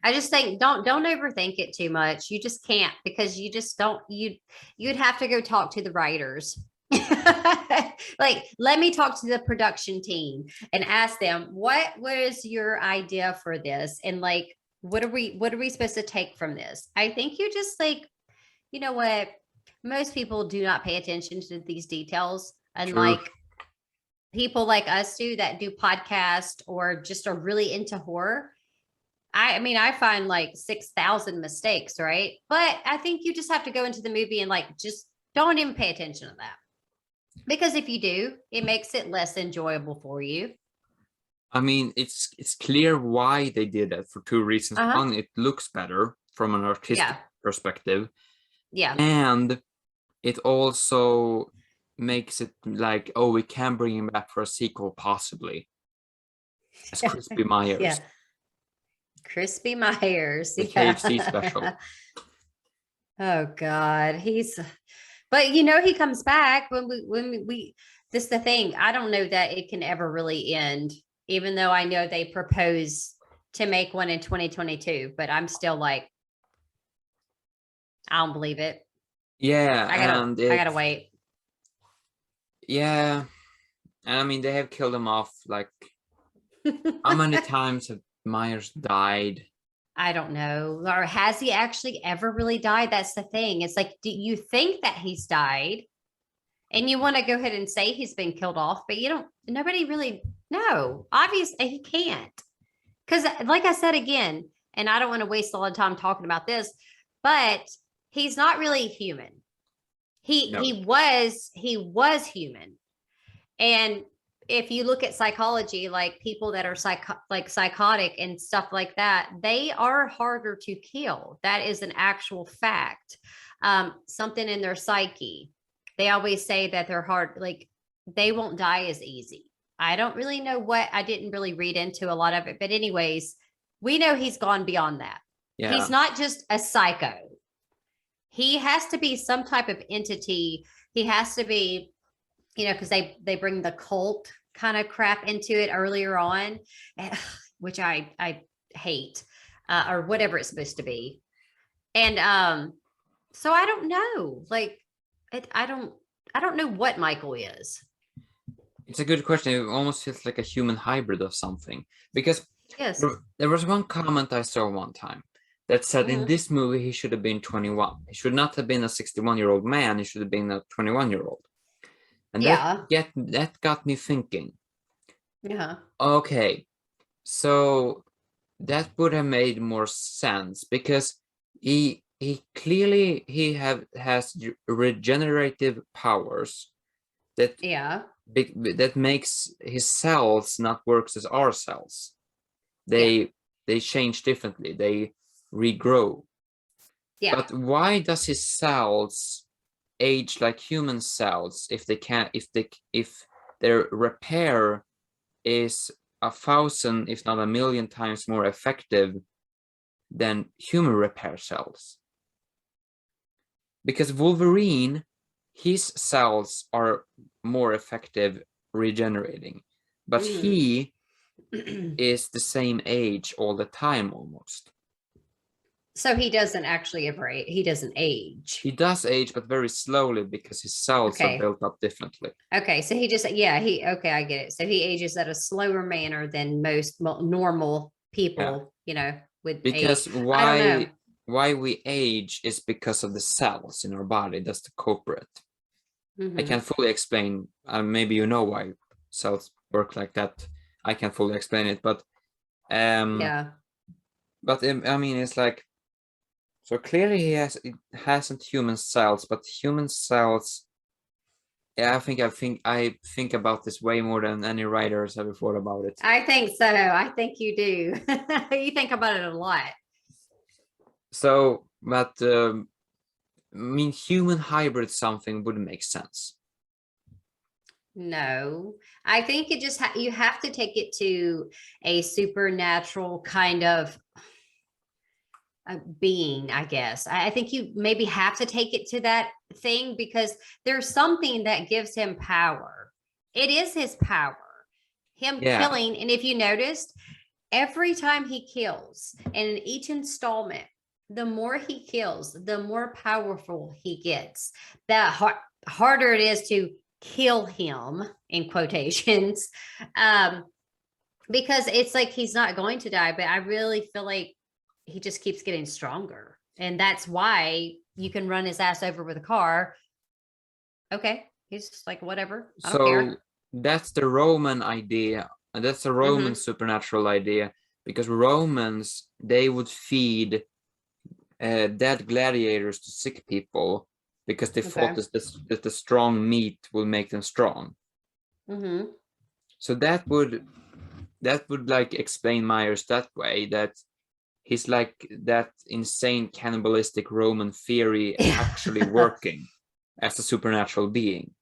I just think don't overthink it too much. You just can't, because you just don't, you'd have to go talk to the writers. Like, let me talk to the production team and ask them, what was your idea for this? And like, what are we supposed to take from this? I think you just like, you know what? Most people do not pay attention to these details. And True. like, people like us that do podcasts or just are really into horror. I mean, I find like 6,000 mistakes, right? But I think you just have to go into the movie and like, just don't even pay attention to that. Because if you do, it makes it less enjoyable for you. I mean, it's clear why they did that for two reasons. One, it looks better from an artistic perspective. Yeah. And it also makes it like, oh, we can bring him back for a sequel, possibly. As Crispy Myers. Yeah. Crispy Myers. The KFC special. Oh God. But he comes back when we this is the thing. I don't know that it can ever really end, even though I know they propose to make one in 2022, but I'm still like, I don't believe it. Yeah. I gotta wait. Yeah. And I mean, they have killed him off like how many times have Myers died? I don't know. Or has he actually ever really died? That's the thing. It's like, do you think that he's died? And you want to go ahead and say he's been killed off, but you don't, nobody really, no, obviously he can't. Because, like I said again, and I don't want to waste a lot of time talking about this, but he's not really human. He No. he was human. And if you look at psychology, like people that are psychotic and stuff like that, they are harder to kill. That is an actual fact. Something in their psyche. They always say that they're hard, like they won't die as easy. I don't really know what, I didn't really read into a lot of it, but anyways, we know he's gone beyond that. Yeah. He's not just a psycho. He has to be some type of entity. He has to be, because they bring the cult kind of crap into it earlier on, which I hate, or whatever it's supposed to be. And so I don't know. Like I don't know what Michael is. It's a good question. It almost feels like a human hybrid of something. Because Yes. there was one comment I saw one time that said in Mhm. this movie he should have been 21. He should not have been a 61-year-old man. He should have been a 21-year-old. And Yeah. that got me thinking. Yeah. Okay, so that would have made more sense because he clearly has regenerative powers that Yeah. that makes his cells not work as our cells. Yeah. They change differently. They regrow. Yeah. But why does his cells age like human cells if if their repair is 1,000, if not 1,000,000 times more effective than human repair cells? Because Wolverine, his cells are more effective regenerating, but he is the same age all the time almost. So he doesn't actually ever he doesn't age. He does age, but very slowly because his cells are Okay. built up differently. Okay. So he just, okay, I get it. So he ages at a slower manner than most normal people, would Because age. I don't know. why we age is because of the cells in our body. That's the culprit. I Mhm. can't fully explain. Maybe you know why cells work like that. I can't fully explain it, but Yeah. I mean, it's like, so clearly it hasn't human cells, but human cells. Yeah, I think about this way more than any writer has ever thought about it. I think so. I think you do. You think about it a lot. So, but I mean, human hybrid something would make sense. No, I think it just you have to take it to a supernatural kind of being, I guess. I think you maybe have to take it to that thing because there's something that gives him power. It is his power, him Yeah. killing. And if you noticed, every time he kills, and in each installment, the more he kills, the more powerful he gets. That harder it is to kill him in quotations, because it's like he's not going to die, but I really feel like he just keeps getting stronger, and that's why you can run his ass over with a car. Okay, he's just like, whatever, I don't care. That's the Roman idea, and that's a Roman supernatural idea, because Romans, they would feed dead gladiators to sick people because they thought that the strong meat will make them strong. So that would like explain Myers that way, that he's like that insane cannibalistic Roman theory actually working as a supernatural being.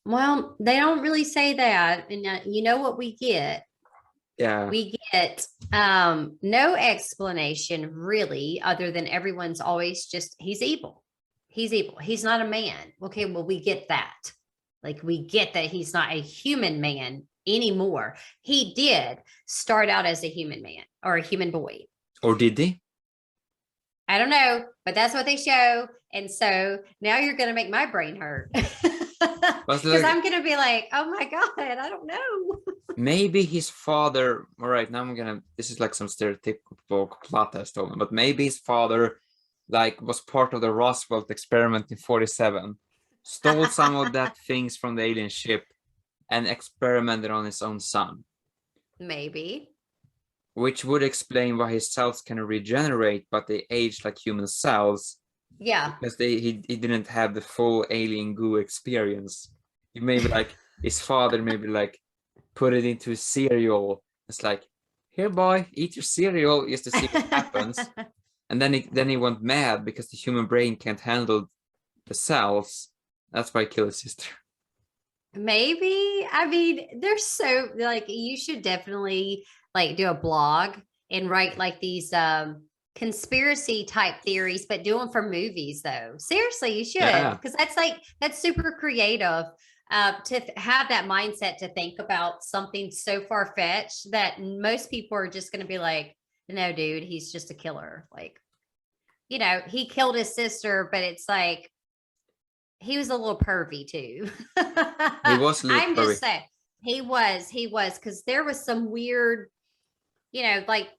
Well, they don't really say that, and you know what we get? Yeah, we get no explanation really, other than everyone's always just, he's evil. He's not a man. Okay, well, we get that. Like, we get that he's not a human man anymore. He did start out as a human man or a human boy. or did he? I don't know, but that's what they show. And so now you're going to make my brain hurt. But Because like, I'm gonna be like, oh my god, I don't know. maybe his father. All right, now I'm gonna. This is like some stereotypical plot I stole, but maybe his father, like, was part of the Roswell experiment in '47, stole some of that things from the alien ship, and experimented on his own son, Maybe. which would explain why his cells can regenerate, but they age like human cells Yeah. because he didn't have the full alien goo experience. He maybe like his father maybe like put it into cereal. It's like, here boy, eat your cereal just to see what happens. And then he went mad because the human brain can't handle the cells. That's why he killed his sister. Maybe. I mean, they're so like you should definitely like do a blog and write like these conspiracy type theories, but do them for movies though. Seriously, you should, Yeah, because that's super creative. To have that mindset to think about something so far fetched that most people are just going to be like, no, dude, he's just a killer. Like, he killed his sister, but it's like he was a little pervy too. he was a little I'm furry. just saying he was because there was some weird, like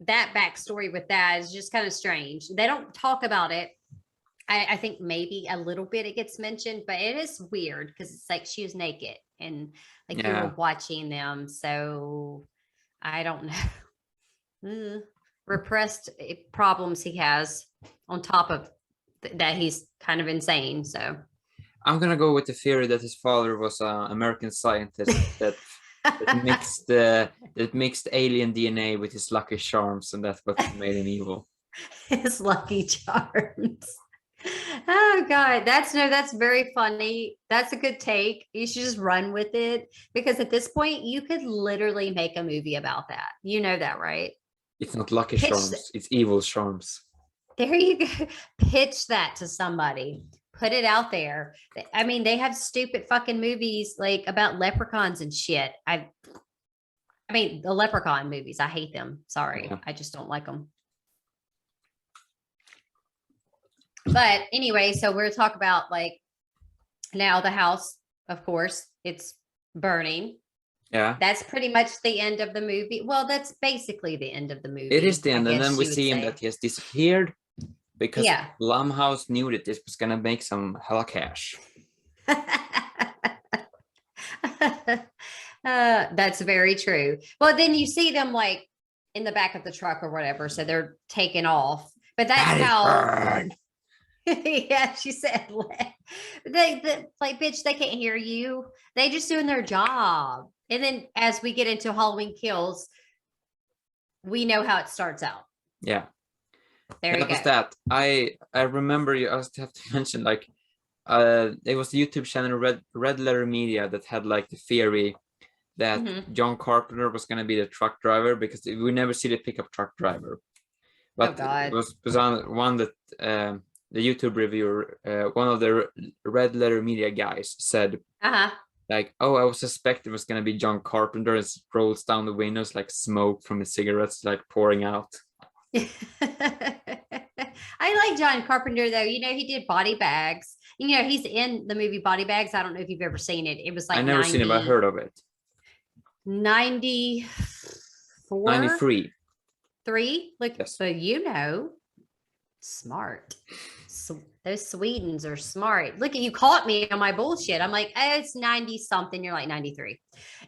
that backstory with that is just kind of strange. They don't talk about it. I think maybe a little bit it gets mentioned, but it is weird because it's like she was naked and like you Yeah, were watching them. So I don't know. Repressed problems he has on top of that he's kind of insane. So I'm gonna go with the theory that his father was an American scientist that mixed alien DNA with his lucky charms, and that's what made him evil. his lucky charms. Oh god, that's very funny. That's a good take. You should just run with it because at this point you could literally make a movie about that. You know that, right? It's not lucky Pitch charms; it's evil charms. there you go. Pitch that to somebody. Put it out there. I mean, they have stupid fucking movies like about leprechauns and shit. I mean, the leprechaun movies. I hate them. Sorry. Yeah. I just don't like them. But anyway, so we're talk about like now the house, of course, it's burning. Yeah, That's pretty much the end of the movie. Well, that's basically the end of the it is movie, the I end, and then guess we you would see him say. that he has disappeared because Yeah. Blumhouse knew that this was gonna make some hella cash. That's very true. Well, then you see them like in the back of the truck or whatever, so they're taking off. But that's That is how. burn. Yeah, she said, they like, bitch, they can't hear you. They just doing their job. And then as we get into Halloween Kills, we know how it starts out. Yeah, There you that was go. that. I remember you. I was have to mention like it was the YouTube channel Red Letter Media that had like the theory that Mhm. John Carpenter was gonna be the truck driver because we never see the pickup truck driver. Oh But it God. was on one that the YouTube reviewer, one of the Red Letter Media guys said Uh-huh. like, "Oh, I was suspecting it was gonna be John Carpenter." As rolls down the windows like smoke from his cigarettes like pouring out. I like John Carpenter though. He did Body Bags. He's in the movie Body Bags. I don't know if you've ever seen it. It was I like never seen it, but I heard of it. 94, 93. 3. Look, Yes. so smart. So those Swedens are smart. Look at you, caught me on my bullshit. I'm like, it's 90 something. You're like 93.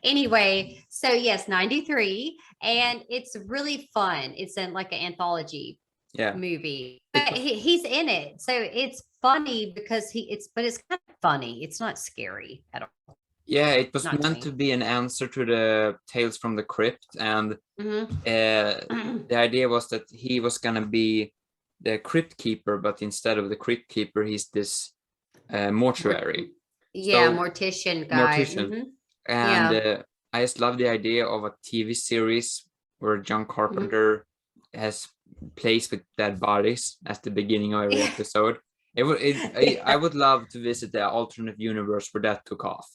Anyway, so yes, 93. And it's really fun. It's in like an anthology Yeah. movie. It But was. he's in it. So it's funny because it's kind of funny. It's not scary at all. Yeah, it was Not to meant to me. be an answer to the Tales from the Crypt, and Mhm. the idea was that he was gonna be the crypt keeper, but instead of the crypt keeper, he's this mortuary. Yeah, So mortician guy. mortician, and Yeah. I just love the idea of a TV series where John Mhm. Carpenter has plays with dead bodies at the beginning of every episode. I would love to visit the alternate universe where that took off,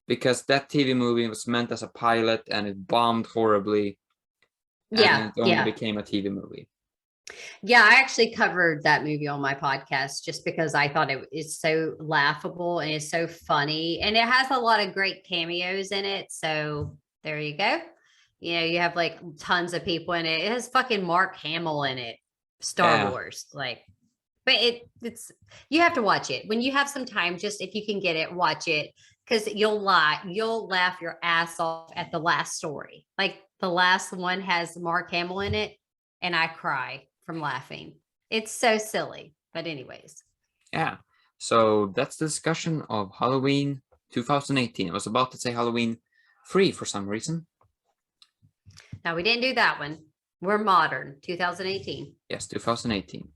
because that TV movie was meant as a pilot and it bombed horribly, and Yeah, it only yeah. became a TV movie. Yeah, I actually covered that movie on my podcast just because I thought it is so laughable and it's so funny and it has a lot of great cameos in it. So there you go. You know, you have like tons of people in it. It has fucking Mark Hamill in it. Star Yeah, Wars. Like, but it's you have to watch it. When you have some time, just if you can get it, watch it. Because you'll laugh your ass off at the last story. Like the last one has Mark Hamill in it, and I cry from laughing. It's so silly. But anyways, yeah. So that's the discussion of Halloween 2018. I was about to say Halloween 3 for some reason. now we didn't do that one. We're modern, 2018. Yes, 2018.